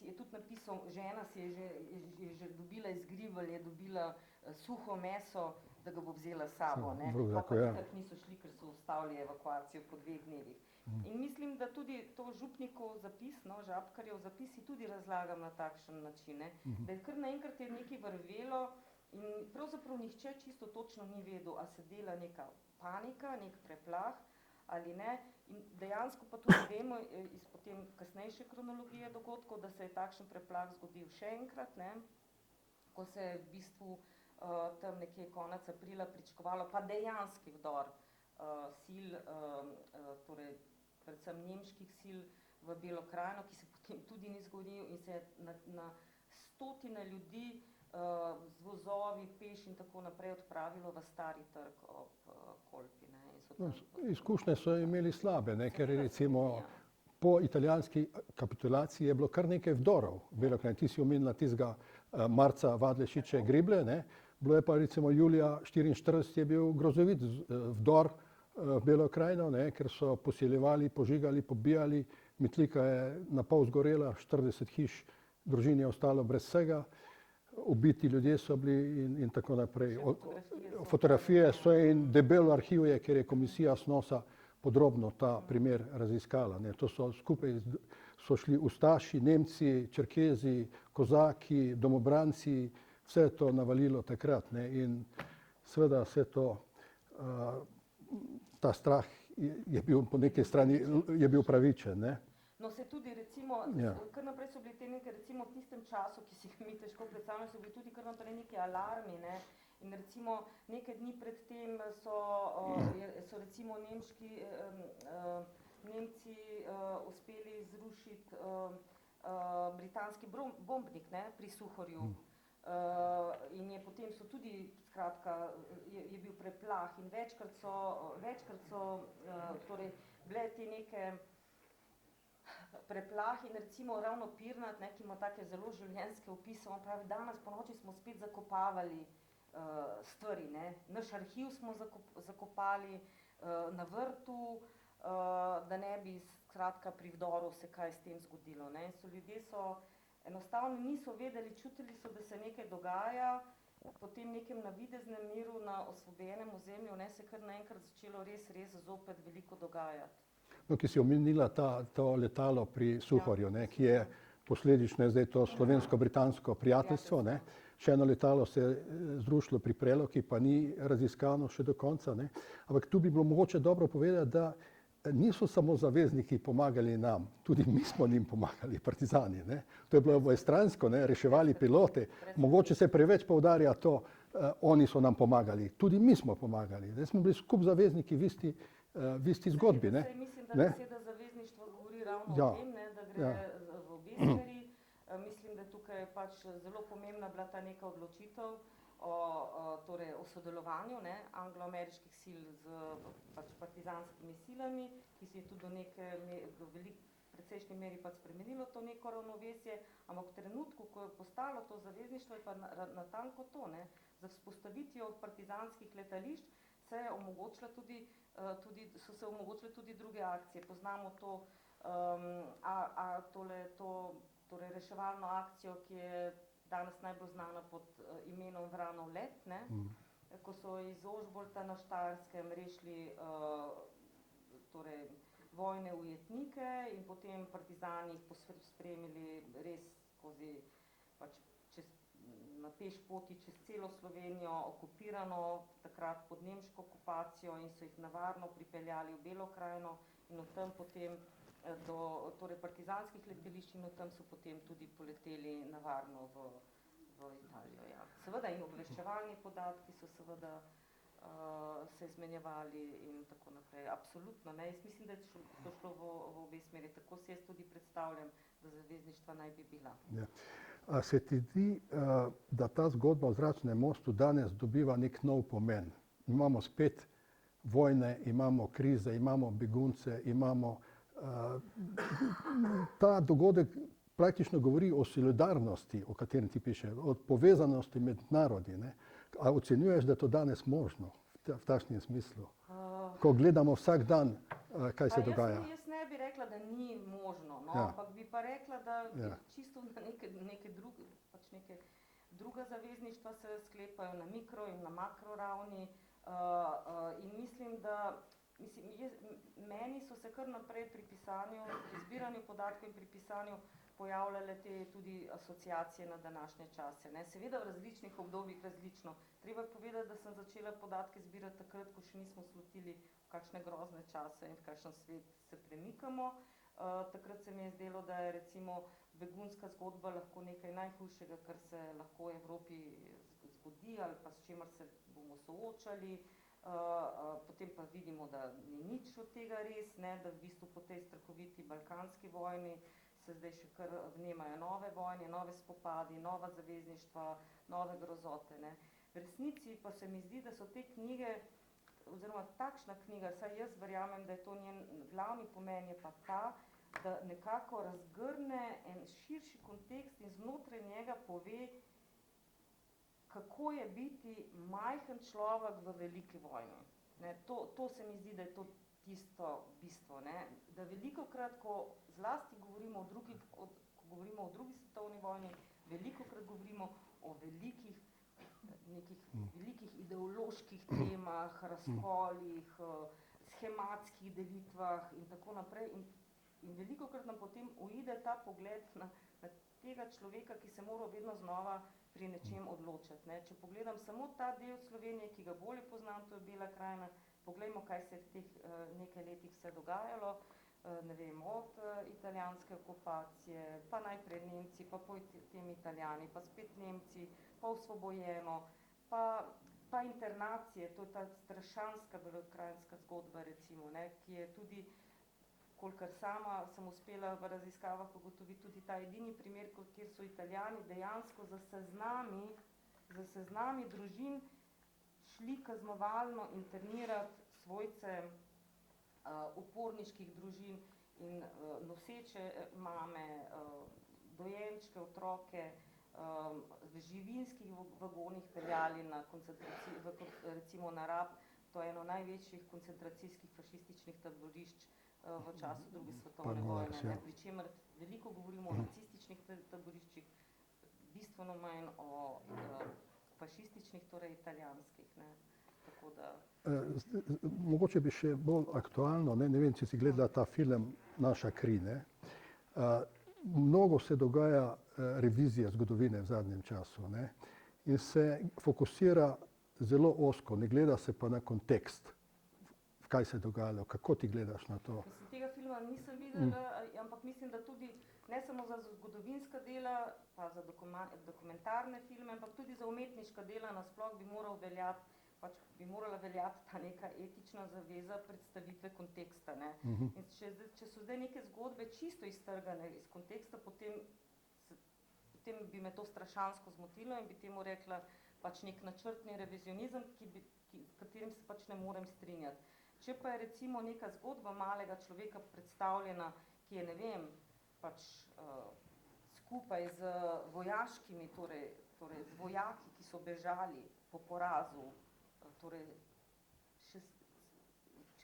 je tudi napisal, žena si je že dobila izgrivelj, je dobila suho meso, da ga bo vzela s sabo. Pa nekaj niso šli, ker so ustavili evakuacijo po 2 dnevih. In mislim, da tudi to župnikov zapis, Žabkarjev zapisi tudi razlagam na takšen način, ne? Da je kar naenkrat je nekaj vrvelo in pravzaprav nihče čisto točno ni vedel, a se dela neka panika, nek preplah ali ne. In dejansko pa tudi vemo iz potem kasnejše kronologije dogodkov, da se je takšen preplah zgodil še enkrat, ne? Ko se je v bistvu tam nekje konec aprila pričakovalo pa dejanski vdor sil, torej predvsem nemških sil v Belo krajino, ki se potem tudi ni zgodil in se je na stotine ljudi z vozovi, peš in tako naprej odpravilo v Stari trg ob Kolpi. Izkušnje so imeli slabe, ne? Ker recimo po italijanski kapitulaciji je bilo kar nekaj vdorov v Belo krajino. Ti si omenila tistega marca Vadlešiče Grible, ne? Bilo je pa recimo julija 1944 je bil grozovit vdor v Belo krajino, ne? Ker so posiljevali, požigali, pobijali, Metlika je na pol zgorela, 40 hiš družin je ostalo brez vsega. Ubiti ljudje so bili in tako naprej. Fotografije so in debel arhiv je, ker je komisija SNOS-a podrobno ta primer raziskala. Ne. To so skupaj so šli Ustaši, Nemci, Čerkezi, Kozaki, domobranci, vse je to navalilo takrat. Ne. In seveda vse to, ta strah je bil po neki strani je bil pravičen. Ne. No, se tudi recimo, kar naprej so bili te neke, recimo v tistem času, ki si mi težko predstavljamo, so bili tudi kar naprej neki alarmi, ne? In recimo nekaj dni pred tem so recimo Nemci uspeli zrušiti britanski bombnik, ne? Pri Suhorju. In je potem so tudi, skratka, je bil preplah in večkrat so torej bile te neke preplah in recimo ravno Pirnat, ne, ki ima take zelo življenjske opise, on pravi, danes po noči smo spet zakopavali stvari, ne. Naš arhiv smo zakopali na vrtu, da ne bi skratka pri vdoru se kaj s tem zgodilo, ne. Ljudje so enostavno niso vedeli, čutili so, da se nekaj dogaja po tem nekem navideznem miru na osvobojenem ozemlju, ne, se kar naenkrat začelo res zopet veliko dogajati. No, ki si omenila to letalo pri Suhorju, ne, ki je posledično je zdaj to slovensko-britansko prijateljstvo, ne. Še eno letalo se je zrušilo pri Preloki, pa ni raziskano še do konca, ne. Ampak tu bi bilo mogoče dobro povedati, da niso samo zavezniki pomagali nam, tudi mi smo njim pomagali, partizani, ne. To je bilo obojestransko, ne, reševali pilote, mogoče se preveč poudarja to, oni so nam pomagali, tudi mi smo pomagali, zdaj smo bili skup zavezniki v isti zgodbi, ne. Mislim, da Ne? beseda zavezništvo govori ravno Ja. o tem, ne, da gre v obe smeri. Mislim, da tukaj je pač zelo pomembna bila ta neka odločitev torej o sodelovanju, ne, anglo-ameriških sil z pač partizanskimi silami, ki se je tudi do precejšnji meri pač spremenilo to neko ravnovesje, ampak v trenutku, ko je postalo to zavezništvo, je pa natanko to, ne, za vzpostavitvijo partizanskih letališč se je omogočila so se omogočile tudi druge akcije. Poznamo to, torej reševalno akcijo, ki je danes najbolj znana pod imenom Vranov let, ne? Ko so iz Ožbolta na Štajerskem rešili torej vojne ujetnike in potem partizani jih spremili res skozi pač na peš poti čez celo Slovenijo, okupirano, takrat pod nemško okupacijo, in so jih navarno pripeljali v Belo krajino in od tam potem do torej partizanskih letališč in od tam so potem tudi poleteli navarno v Italijo. Ja. Seveda in obveščevalni podatki so seveda se izmenjevali in tako naprej. Absolutno, ne. Jaz mislim, da je to šlo v obe smeri. Tako si jaz tudi predstavljam, da zavezništva naj bi bila. Ja. A se ti zdi, da ta zgodba o zračnem mostu danes dobiva nek nov pomen? Imamo spet vojne, imamo krize, imamo begunce, imamo ta dogodek praktično govori o solidarnosti, o katerem ti piše, o povezanosti med narodi, ne? A ocenjuješ, da je to danes možno v takšnem smislu? Ko gledamo vsak dan, kaj se dogaja. Jaz ne bi rekla, da ni možno, no, ampak bi pa rekla, da čisto na neke druga zavezništva se sklepajo na mikro in na makro ravni in mislim, da meni so se kar naprej pri pisanju, pri zbiranju podatkov in pri pisanju pojavljale te tudi asociacije na današnje čase, ne. Seveda v različnih obdobjih različno. Treba je povedati, da sem začela podatke zbirati takrat, ko še nismo slutili v kakšne grozne čase in v kakšen svet se premikamo. Takrat se mi je zdelo, da je recimo begunska zgodba lahko nekaj najhujšega, kar se lahko v Evropi zgodi ali pa s čimer se bomo soočali. Potem pa vidimo, da ni nič od tega res, ne, da v bistvu po tej strahoviti balkanski vojni se zdaj še kar vnemajo nove vojne, nove spopadi, nova zavezništva, nove grozote, ne. V resnici pa se mi zdi, da so te knjige, oziroma takšna knjiga, saj jaz verjamem, da je to njen glavni pomen, je pa ta, da nekako razgrne en širši kontekst in znotraj njega pove, kako je biti majhen človek v veliki vojni. Ne, to se mi zdi, da je to tisto bistvo, ne, da velikokrat, ko zlasti govorimo ko govorimo o drugi svetovni vojni, velikokrat govorimo o nekih velikih ideoloških temah, razkolih, shematskih delitvah in tako naprej. In velikokrat nam potem uide ta pogled na tega človeka, ki se mora vedno znova pri nečem odločiti, ne. Če pogledam samo ta del Slovenije, ki ga bolje poznam, to je Bela krajina, poglejmo, kaj se je v teh nekaj letih vse dogajalo, ne vem, od italijanske okupacije, pa najprej Nemci, pa potem Italijani, pa spet Nemci, pa osvobojeno, pa internacije, to je ta strašanska belokranjska zgodba, recimo, ne, ki je tudi, kolikor sama sem uspela v raziskavah ugotoviti, tudi ta edini primer, kjer so Italijani dejansko za seznami družin šli kaznovalno internirati svojce uporniških družin in noseče mame, dojenčke, otroke, v živinskih vagonih peljali na recimo na Rab, to je eno največjih koncentracijskih fašističnih taborišč v času druge svetovne vojne, ne, pri čemer veliko govorimo o nacističnih taboriščih, bistveno manj fašističnih, torej italijanskih. Ne. Tako da, Mogoče bi še bolj aktualno, ne vem, če si gledala ta film Naša kri, ne. Mnogo se dogaja revizija zgodovine v zadnjem času, ne, in se fokusira zelo ozko, ne gleda se pa na kontekst, kaj se je dogajalo, kako ti gledaš na to. mislim, tega filma nisem videla, ampak mislim, da tudi ne samo za zgodovinska dela, pa za dokumentarne filme, ampak tudi za umetniška dela nasploh bi morala veljati ta neka etična zaveza predstavitve konteksta. Ne. In če so zdaj neke zgodbe čisto iztrgane iz konteksta, potem bi me to strašansko zmotilo in bi temu rekla pač nek načrtni revizionizem, s katerim se pač ne morem strinjati. Če pa je recimo neka zgodba malega človeka predstavljena, ki je, ne vem, pač skupaj z vojaškimi, torej z vojaki, ki so bežali po porazu, torej če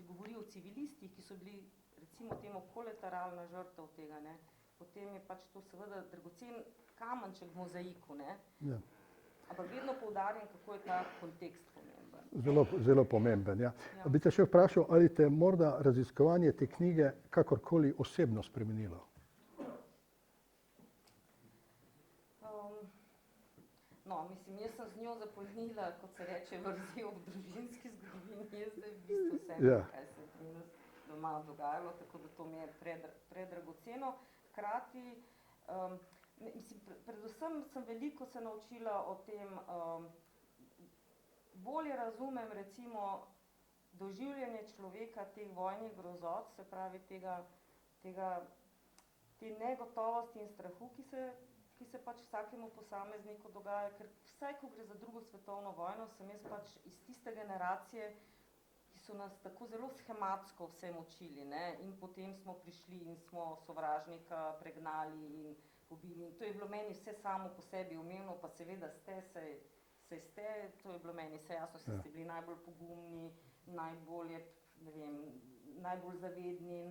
govori o civilistih, ki so bili recimo temu kolateralna žrtev tega, ne, potem je pač to seveda dragocen kamenček v mozaiku, ne. Ja. Ampak vedno poudarjam, kako je ta kontekst pomemben. Zelo pomemben, ja. Bi te še vprašal, ali te morda raziskovanje te knjige kakorkoli osebno spremenilo? Mislim, jaz sem z njo zapolnila, kot se reče, vrzel v družinski zgodovini, jaz zdaj v bistvu vsem, kaj se je pri nas doma dogajalo, tako da to mi je predragoceno. Hkrati, predvsem sem veliko se naučila o tem, bolje razumem recimo doživljanje človeka teh vojnih grozot, se pravi te negotovosti in strahu, ki se pač vsakemu posamezniku dogaja, ker vsaj, ko gre za drugo svetovno vojno, sem jaz pač iz tiste generacije, ki so nas tako zelo schematsko vsem učili, ne, in potem smo prišli in smo sovražnika pregnali in pobili. In to je bilo meni vse samo po sebi umevno, pa seveda to je bilo meni vse jasno, ste bili najbolj pogumni, najbolj zavedni,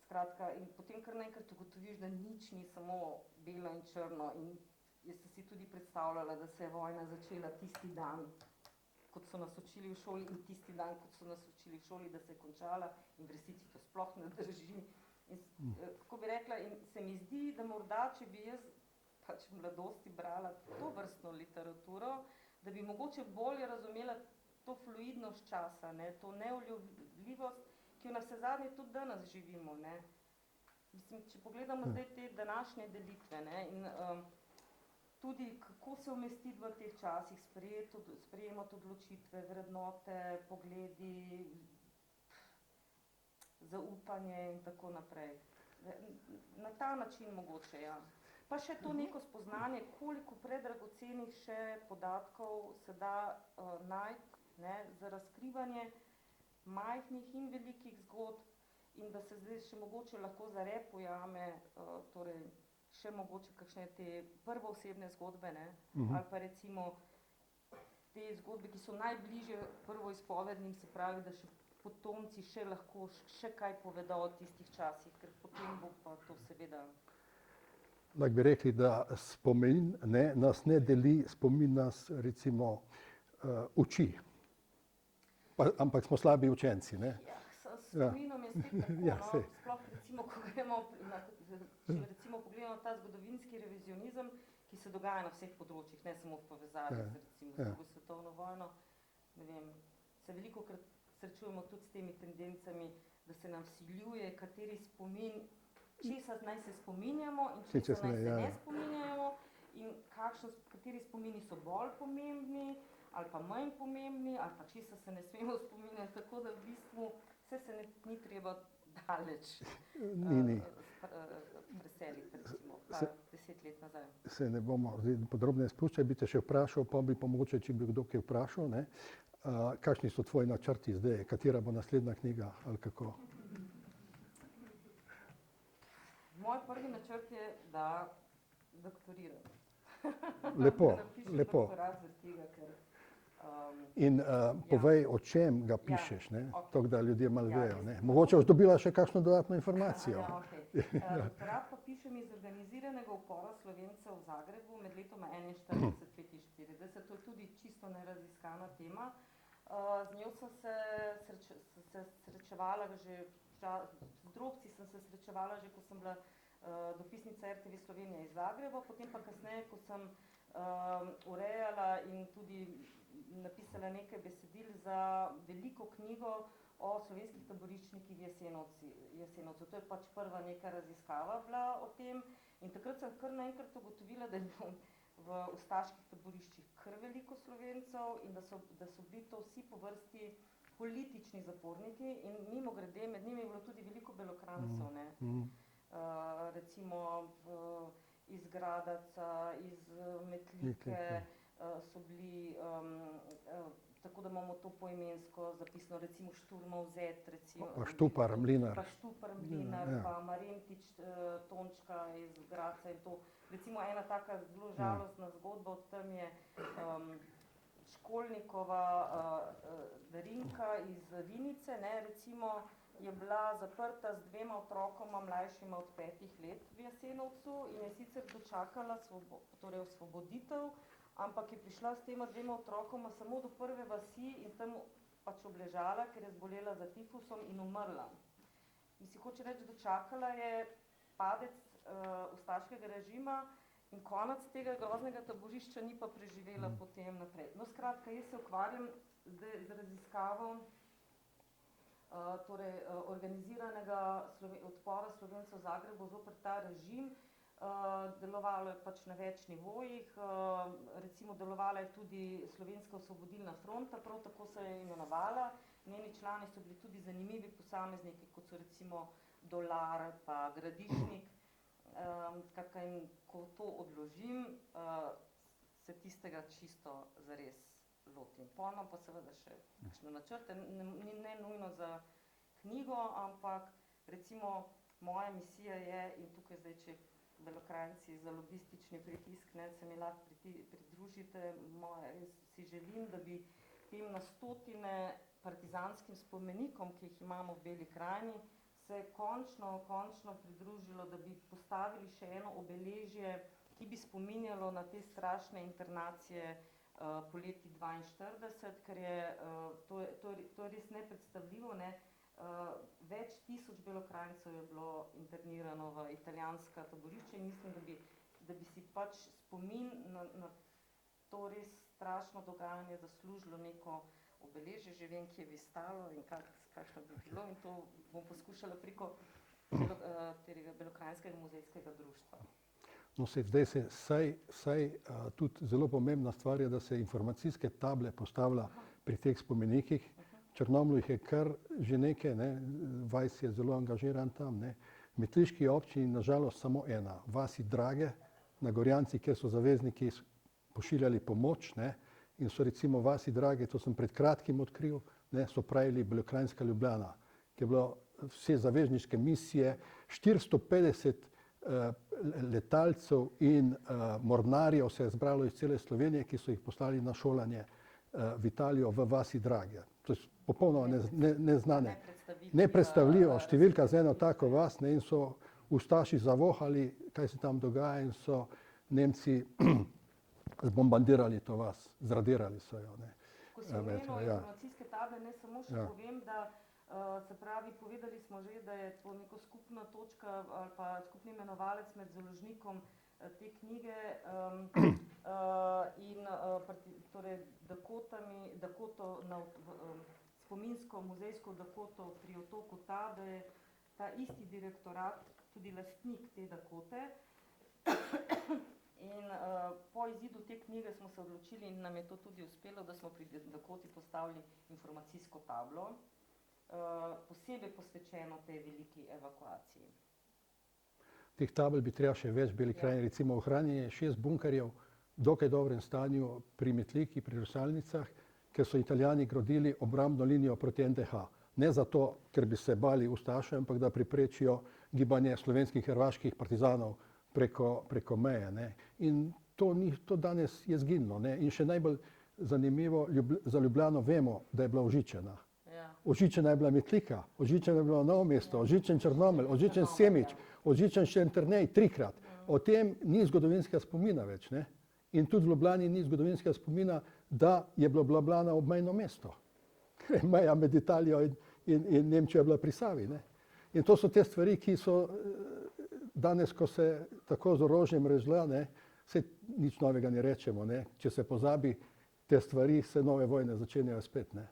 skratka, in potem kar naenkrat ugotoviš, da nič ni samo belo in črno. In jaz sem si tudi predstavljala, da se je vojna začela tisti dan, kot so nas učili v šoli, in tisti dan, kot so nas učili v šoli, da se je končala, in v resnici to sploh ne drži. In, kako bi rekla, in se mi zdi, da morda, če bi jaz pač v mladosti brala to vrstno literaturo, da bi mogoče bolje razumela to fluidnost časa, ne, to neulovljivost, ki jo navsezadnje tudi danes živimo, ne. Mislim, če pogledamo zdaj te današnje delitve, ne, in tudi kako se umestiti v teh časih, sprejemati odločitve, vrednote, pogledi, zaupanje in tako naprej. Na ta način mogoče, ja. Pa še to neko spoznanje, koliko predragocenih še podatkov se da najti, ne, za razkrivanje majhnih in velikih zgodb, in da se zdaj še mogoče lahko za rep ujame, torej še mogoče kakšne te prvoosebne zgodbe, ne, ali pa recimo te zgodbe, ki so najbližje prvoizpovednim, se pravi, da še potomci še lahko še kaj povedo o tistih časih, ker potem bo pa to seveda. Lahko bi rekli, da spomin nas ne deli, spomin nas recimo uči. Ampak smo slabi učenci, ne? Ja, s spominom je spet tako, sploh recimo, ko gremo, če recimo pogledamo ta zgodovinski revizionizem, ki se dogaja na vseh področjih, ne samo v povezavi z recimo drugo svetovno vojno, ne vem, se velikokrat srečujemo tudi s temi tendencami, da se nam vsiljuje, kateri spomin, česa naj se spominjamo in česa naj se ne spominjamo, in kateri spomini so bolj pomembni ali pa manj pomembni, ali pa česa se ne smemo spominjati, tako da v bistvu vse se ni treba daleč preseliti, recimo, pa 10 let nazaj. Se ne bomo podrobneje spuščali, bi te še vprašal, pa bi mogoče, če bi kdo kaj vprašal, ne, kakšni so tvoji načrti zdaj, katera bo naslednja knjiga ali kako? Moj prvi načrt je, da doktoriram. Lepo, da napišem lepo. doktorat zaradi tega, ker In povej, o čem ga pišeš, ne? okej. Tako da ljudje malo Ja, vejo. Ne? res. Mogoče boš dobila še kakšno dodatno informacijo. Ja, okay. Doktorat pa pišem iz organiziranega upora Slovencev v Zagrebu med letoma 41-45. To je tudi čisto neraziskana tema. Z njo sem se srečevala že, z drobci sem se srečevala že, ko sem bila dopisnica RTV Slovenije iz Zagreba, potem pa kasneje, ko sem urejala in tudi napisala nekaj besedil za veliko knjigo o slovenskih taboriščnikih v Jasenovcu. To je pač prva neka raziskava bila o tem in takrat sem kar naenkrat ugotovila, da je bilo v ustaških taboriščih kar veliko Slovencev in da so bili to vsi po vrsti politični zaporniki in mimogrede med njimi je bilo tudi veliko Belokrancev, ne. Recimo iz Gradaca, iz Metlike so bili, tako da imamo to poimensko zapisano, recimo Šturmov zet, recimo. Pa Štupar, Mlinar. Pa Štupar, Mlinar, Ja. pa Marentič, Tončka iz Gradca in to. Recimo ena taka zelo žalostna zgodba od tam je Školnikova Darinka iz Vinice, ne, recimo je bila zaprta z 2 otrokoma mlajšima od 5 let v Jasenovcu in je sicer dočakala torej osvoboditev, ampak je prišla s tema 2 otrokoma samo do prve vasi in tam pač obležala, ker je zbolela za tifusom in umrla. In si hoče reči, dočakala je padec ustaškega režima in konec tega groznega taborišča ni pa preživela potem naprej. No, skratka, jaz se ukvarjam zdaj z raziskavo torej organiziranega odpora Slovencev v Zagrebu zoper ta režim. Delovalo je pač na več nivojih, recimo delovala je tudi Slovenska osvobodilna fronta, prav tako se je imenovala. Njeni člani so bili tudi zanimivi posamezniki, kot so recimo Dolar pa Gradišnik. Skratka, in ko to odložim, se tistega čisto zares lotim. Pol imam pa seveda še kakšne načrte, ne nujno za knjigo, ampak recimo moja misija je, in tukaj zdaj, če Belokranjci za logistični pritisk, ne, se mi lahko pridružite, res si želim, da bi tem na stotine partizanskim spomenikom, ki jih imamo v Beli krajini, se končno pridružilo, da bi postavili še eno obeležje, ki bi spominjalo na te strašne internacije poleti 42, ker je to je res nepredstavljivo, ne. Več tisoč Belokranjcev je bilo internirano v italijanska taborišča in mislim, da bi si pač spomin na to res strašno dogajanje zaslužilo neko obeležje, že vem, kje bi stalo in kakšno bi bilo in to bom poskušala preko tega Belokranjskega muzejskega društva. No, zdaj se saj tudi zelo pomembna stvar je, da se informacijske table postavlja pri teh spomenikih. V Črnomlju jih je kar že nekaj, ne, Vajs je zelo angažiran tam, ne. V metliški občini nažalost samo ena, vasi Drage, na Gorjanci, kjer so zavezniki pošiljali pomoč, ne, in so recimo vasi Drage, to sem pred kratkim odkril, ne, so pravili Belokranjska Ljubljana, ki je bilo vse zavezniške misije, 450 letalcev in mornarjev se je zbralo iz cele Slovenije, ki so jih poslali na šolanje v Italijo v vasi Drage. To je popolnoma neznane, nepredstavljivo številka za eno tako vas, ne, in so ustaši zavohali, kaj se tam dogaja in so Nemci zbombardirali to vas, zradirali so jo. Ne. Ko si omenil informacijske table, ne samo še povem, da se pravi, povedali smo že, da je to neko skupna točka ali pa skupni imenovalec med založnikom te knjige in torej Dakoto, spominsko muzejsko Dakoto pri otoku Ta, da je ta isti direktorat tudi lastnik te Dakote. In po izidu te knjige smo se odločili in nam je to tudi uspelo, da smo pri Dakoti postavili informacijsko tablo, posebej posvečeno tej veliki evakuaciji. Teh tabel bi treba še več v Beli krajini, recimo ohranjanje 6 bunkerjev v dokaj dobrem stanju pri Metliki, pri Rosalnicah, ker so Italijani gradili obrambno linijo proti NDH. Ne zato, ker bi se bali ustašev, ampak da preprečijo gibanje slovenskih in hrvaških partizanov preko meje. Ne. In to danes je zginilo. Ne. In še najbolj zanimivo, za Ljubljano vemo, da je bila ožičena. Ja. Ožičena je bila Metlika, ožičena je bila Novo mesto, ožičen Črnomelj, ožičen Semič, ožičen Šentjernej 3-krat. O tem ni zgodovinskega spomina več. Ne? In tudi v Ljubljani ni zgodovinskega spomina, da je bila Ljubljana obmejno mesto. Meja med Italijo in Nemčijo je bila pri Savi. Ne? In to so te stvari, ki so danes, ko se tako z orožjem razžla, se nič novega ne rečemo. Ne? Če se pozabi te stvari, se nove vojne začenjajo spet. Ne?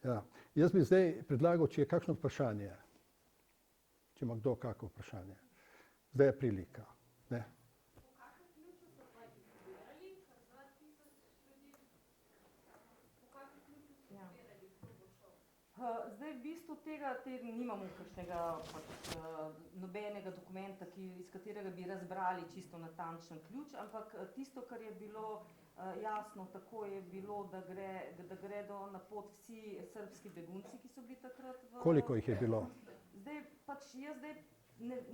Ja. Jaz bi zdaj predlagal, če je kakšno vprašanje. Če ima kdo kakšno vprašanje. Zdaj je prilika. Ne? Zdaj v bistvu tega nimamo kakšnega nobenega dokumenta, iz katerega bi razbrali čisto natančen ključ, ampak tisto, kar je bilo jasno, tako je bilo, da gredo na pot vsi srbski begunci, ki so bili takrat v... Koliko jih je bilo? Zdaj jaz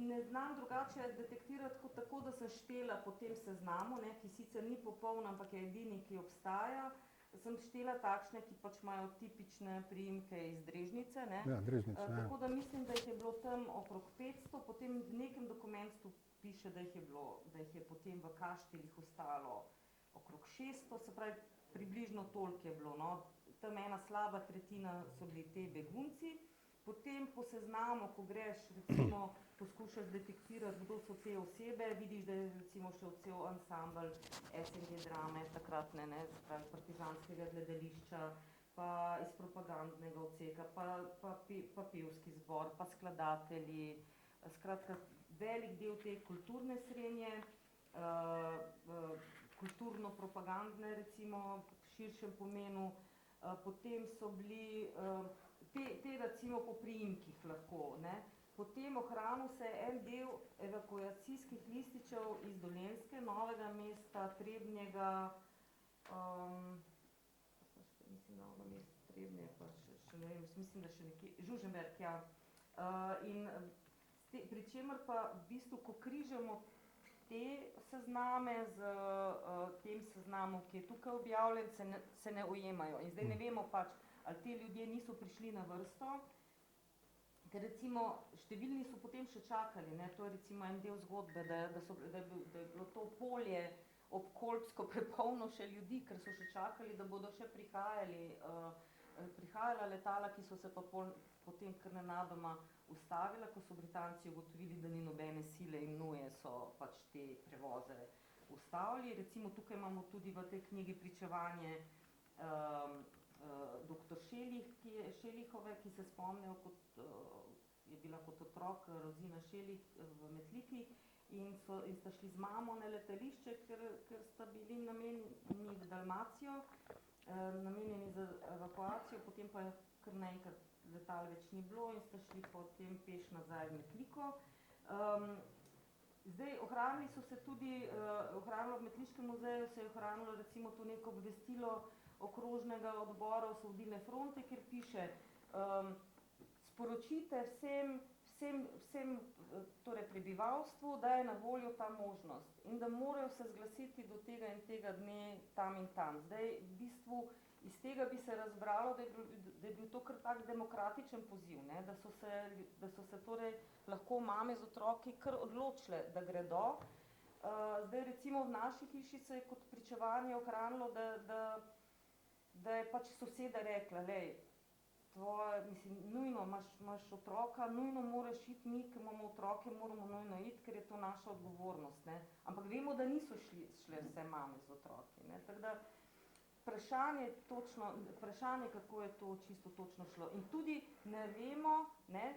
ne znam drugače detektirati kot tako, da sem štela po tem seznamu, ki sicer ni popoln, ampak je edini, ki obstaja. Sem štela takšne, ki pač imajo tipične priimke iz Drežnice. Ja, Drežnica, ja. Tako da mislim, da jih je bilo tam okrog 500, potem v nekem dokumentu piše, da jih je potem v Kaštelih ostalo okrog 600, se pravi, približno toliko je bilo. No. Tam ena slaba tretjina so bili te begunci. Potem po seznamu, ko greš, recimo, poskušaš detektirati, kdo so te osebe, vidiš, da je recimo šel cel ansambl SNG drame, takratne, spravi, partizanskega gledališča, pa iz propagandnega odseka, pa pevski zbor, pa skladatelji, skratka, velik del te kulturne srenje, kulturno-propagandne, recimo, v širšem pomenu, potem so bili te recimo po priimkih lahko, ne. Potem ohranil se je en del evakuacijskih lističev iz Dolenjske, Novega mesta, Trebnjega, mislim, Novega mesta, Trebnje, pa še ne vem, mislim, da še nekje, Žužemberk, ja. In pri čemer pa v bistvu, ko križamo te sezname z tem seznamom, ki je tukaj objavljen, se ne ujemajo. In zdaj ne vemo pač, ali ti ljudje niso prišli na vrsto, ker recimo številni so potem še čakali, ne? To je recimo en del zgodbe, da je bilo to polje obkolpsko prepolno še ljudi, ker so še čakali, da bodo še prihajala letala, ki so se pa potem kar nenadoma ustavila, ko so Britanci ugotovili, da ni nobene sile in nuje, so pač te prevoze ustavili. Recimo tukaj imamo tudi v tej knjigi pričevanje dr. Šelihove, ki se spomnijo, kot je bila kot otrok Rozina Šelih v Metliki in sta šli z mamo na letališče, ker sta bili namenjeni v Dalmacijo, namenjeni za evakuacijo, potem pa kar naenkrat letal več ni bilo in sta šli potem peš nazaj v Metliko. Zdaj, ohranili so se tudi, ohranilo v Metliškem muzeju se je ohranilo recimo to neko obvestilo okrožnega odbora Osvobodilne fronte, kjer piše, sporočite vsem torej prebivalstvu, da je na voljo ta možnost in da morajo se zglasiti do tega in tega dne tam in tam. Zdaj, v bistvu, iz tega bi se razbralo, da je bil to kar tak demokratičen poziv, ne? Da so se torej lahko mame z otroki kar odločile, da gredo. Zdaj, recimo v naši hiši se je kot pričevanje ohranilo, da je pač soseda rekla, lej, mislim, nujno imaš otroka, nujno moraš iti mi, ker imamo otroke, moramo nujno iti, ker je to naša odgovornost, ne. Ampak vemo, da niso šle vse mame z otroki, ne. Tako da vprašanje, kako je to čisto točno šlo. In tudi ne vemo, ne,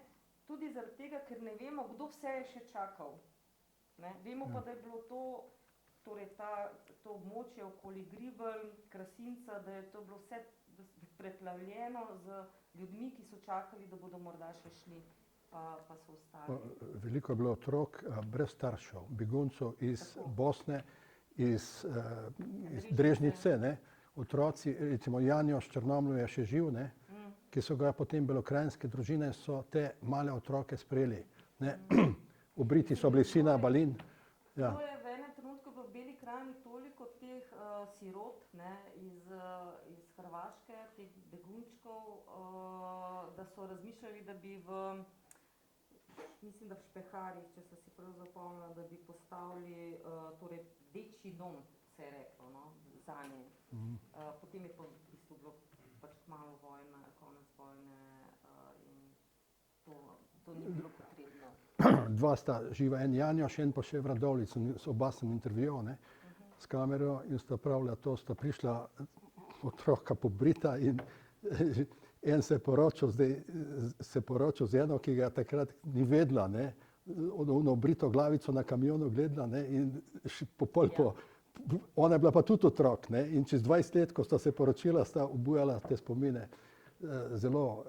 tudi zaradi tega, ker ne vemo, kdo vse je še čakal. Ne. Vemo pa, da je bilo to, torej to območje okoli Gribelj, Krasinca, da je to bilo vse preplavljeno z ljudmi, ki so čakali, da bodo morda še šli, pa so ostali. Veliko je bilo otrok brez staršev, beguncev iz Bosne, iz Drežnice, ne. Otroci, recimo Janjo s Črnomlju je še živ, ne, ki so ga potem belokranjske družine so te male otroke sprejeli, ne. Ubriti so bili sina Balin. Ja. To je v enem trenutku v Beli krajini toliko teh sirot, ne, iz Hrvaške, teh begunčkov, da so razmišljali, da bi mislim, da v Špeharjih, če so si prav zapomnili, da bi postavili torej večji dom, se je reklo, no, zanje. Potem je pa v bistvu bilo pač kmalu vojna, konec vojne in to ni bilo potrebno. Dva sta živa, en Janjoš, en pa še Radovljic, oba sem intervjuval, ne, s kamero in sta pravila, to sta prišla otroka pobrita in en se je poročil z eno, ki ga takrat ni vedela, ne, ono obrito glavico na kamionu gledala, ne, in ona je bila pa tudi otrok, ne, in čez 20 let, ko sta se poročila, sta obujala te spomine, zelo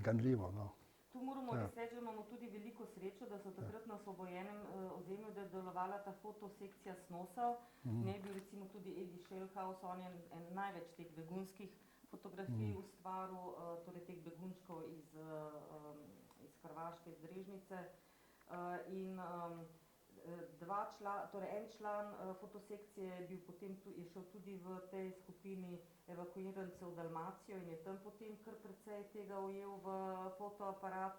ganljivo, no. Tu moramo res reči, da imamo tudi veliko srečo, da so takrat na osvobojenem ozemlju, da je delovala ta fotosekcija SNOS-a. Ne je bil recimo tudi Edi Šelhaus, on je en največ teh begunskih fotografij ustvaril, torej teh begunčkov iz Hrvaške, iz Drežnice. In torej en član fotosekcije je bil potem je šel tudi v tej skupini evakuirancev v Dalmacijo in je tam potem kar precej tega ujel v fotoaparat.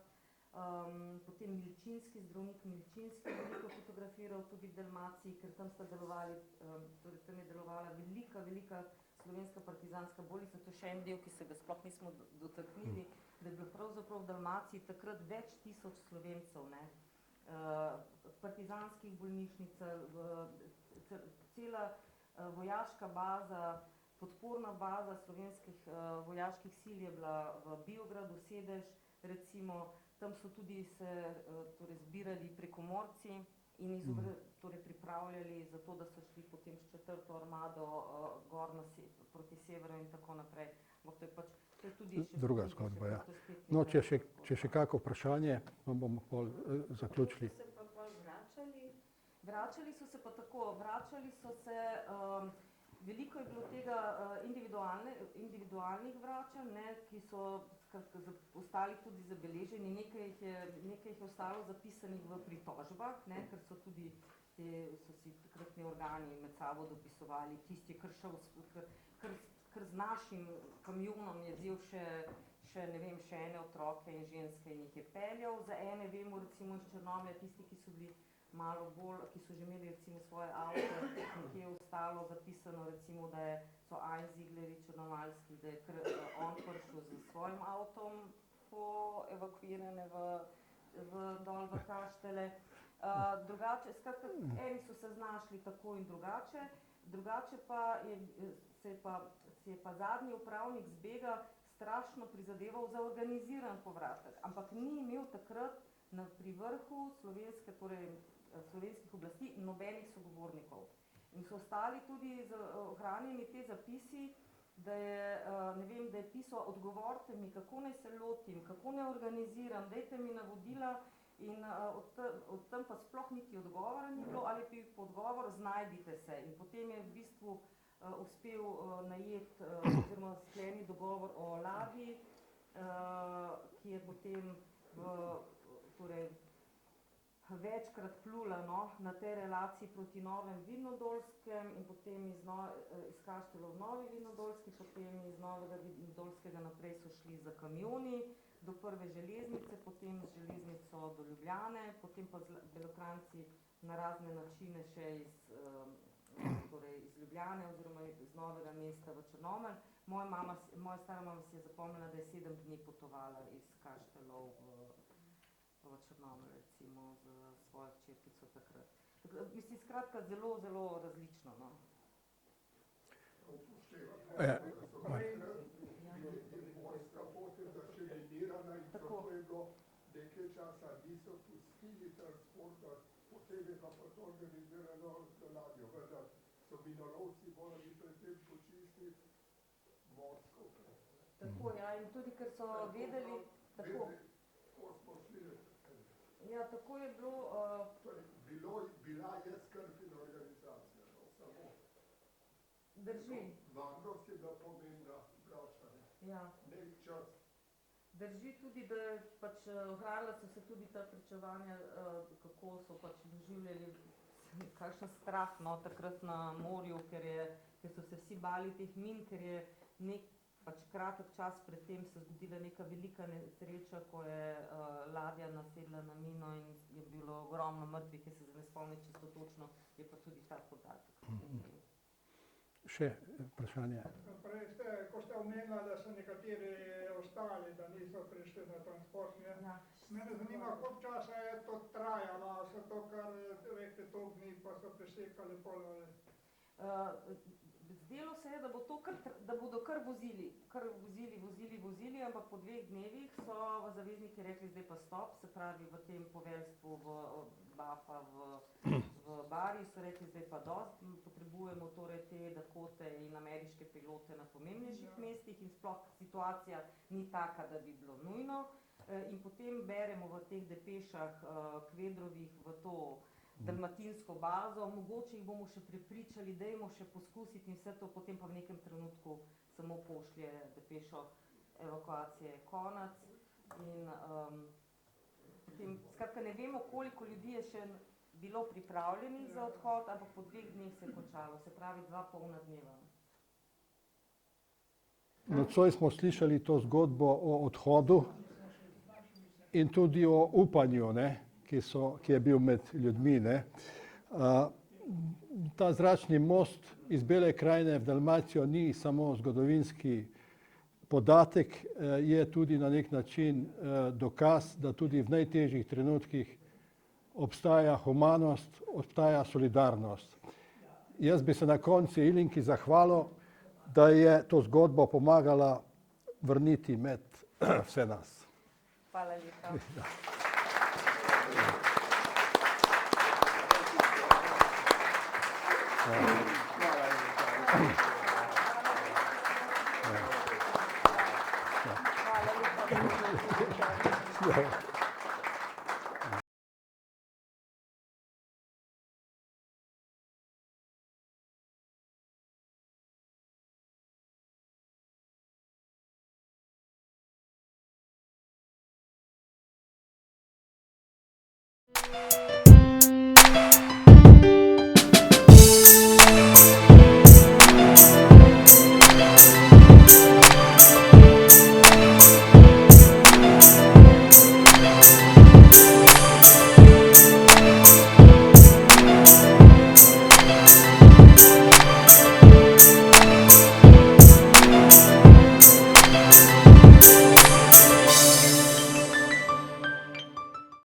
Potem Milčinski, zdravnik Milčinski veliko fotografiral tudi v Dalmaciji, ker tam sta delovali, torej tam je delovala velika slovenska partizanska bolnica, to je še en del, ki se ga sploh nismo dotaknili, da je bilo pravzaprav v Dalmaciji takrat več tisoč Slovencev, ne, partizanskih bolnišnicah, cela vojaška baza, podporna baza slovenskih vojaških sil je bila v Biogradu, sedež, recimo, tam so tudi se torej zbirali prekomorci in torej pripravljali za to, da so šli potem s 4. armado gor proti severu in tako naprej. To je pač, to je tudi še druga zgodba, ja. No, če še kako vprašanje, bomo pol zaključili. So se pa pol vračali? Vračali so se pa tako, veliko je bilo tega individualnih vračanj, ne, ki so ostali tudi zabeleženi, nekaj jih je ostalo zapisanih v pritožbah, ne, ker so tudi so si takratni organi med sabo dopisovali, tisti, kar šel, kar z našim kamionom je vzel še ene otroke in ženske in jih je peljal. Za ene vemo recimo iz Črnomlja, tisti, ki so bili malo bolj, ki so že imeli recimo svoje avto, nekje je ostalo zapisano recimo, da so Einziglerji črnomaljski, da je on prišel z svojim avtom po evakuirane dol v Kaštele. Drugače, skratka, eni so se znašli tako in drugače pa se je pa zadnji upravnik zbega strašno prizadeval za organiziran povratek, ampak ni imel takrat pri vrhu slovenskih oblasti nobenih sogovornikov. In so ostali tudi ohranjeni te zapisi, da je pisal, odgovorite mi, kako naj se lotim, kako naj organiziram, dajte mi navodila in od tam pa sploh niti odgovora ni bilo, ali pa po odgovor znajdite se. In potem je v bistvu uspel najeti oziroma skleniti dogovor o ladji, ki je potem večkrat plula na tej relaciji proti Novem Vinodolskem in potem iz Kaštelov v Novi Vinodolski, potem iz Novega Vinodolskega naprej so šli za kamioni do prve železnice, potem z železnico do Ljubljane, potem pa Belokranjci na razne načine še iz Ljubljane oziroma iz Novega mesta v Črnomelj. Moja stara mama si je zapomnila, da je 7 dni potovala iz Kaštelov v Črnomelj, recimo, z svojo hčerkico takrat. Mislim, skratka, zelo, zelo različno, no. Vojska potem zašelinirana in tako je bilo nekaj časa, niso pustili transporta, potem je pa to organizirano z ladjo, vendar so minolovci morali predtem počistiti morsko. Tako, ja, in tudi, ker so vedeli, tako. Ja, tako je bilo. Bila je skrbina organizacija, samo. Drži. Varnost je bila pomembna vračanja. Ja. Ne čas. Drži tudi, da pač ohranila so se tudi ta pričevanja, kako so pač doživljali kakšen strah, no, takrat na morju, ker je ker so se vsi bali teh min, ker je pač kratek čas pred tem se zgodila neka velika nesreča, ko je ladja nasedla na mino in je bilo ogromno mrtvih, ki se zdaj ne spomnim čisto točno, je pa tudi ta podatek. Še vprašanje. Prej ko ste omenila, da so nekateri ostali, da niso prišli na transport, ne? Ja. Mene zanima, koliko časa je to trajalo, so to kar rekli toliko dni, pa so presekali pol ali? Zdelo se je, da bodo kar vozili, ampak po 2 dnevih so zavezniki rekli, zdaj pa stop, se pravi v tem poveljstvu v Bafa v Bari so rekli, zdaj pa dost, potrebujemo torej te Dakote in ameriške pilote na pomembnejših mestih in sploh situacija ni taka, da bi bilo nujno. In potem beremo v teh depešah Kvedrovih v to dalmatinsko bazo, mogoče jih bomo še prepričali, dajmo še poskusiti in vse to, potem pa v nekem trenutku samo pošlje depešo evakuacije konec. In potem, skratka, ne vemo, koliko ljudi je še bilo pripravljenih za odhod, ampak po 2 dneh se je končalo, se pravi 2 polna dneva. Nocoj smo slišali to zgodbo o odhodu in tudi o upanju, ne? Ki je bil med ljudmi. Ne? Ta zračni most iz Bele krajine v Dalmacijo ni samo zgodovinski podatek, je tudi na nek način dokaz, da tudi v najtežjih trenutkih obstaja humanost, obstaja solidarnost. Jaz bi se na koncu Ilinki zahvalil, da je to zgodbo pomagala vrniti med vse nas. Hvala lepa. Hvala lepa.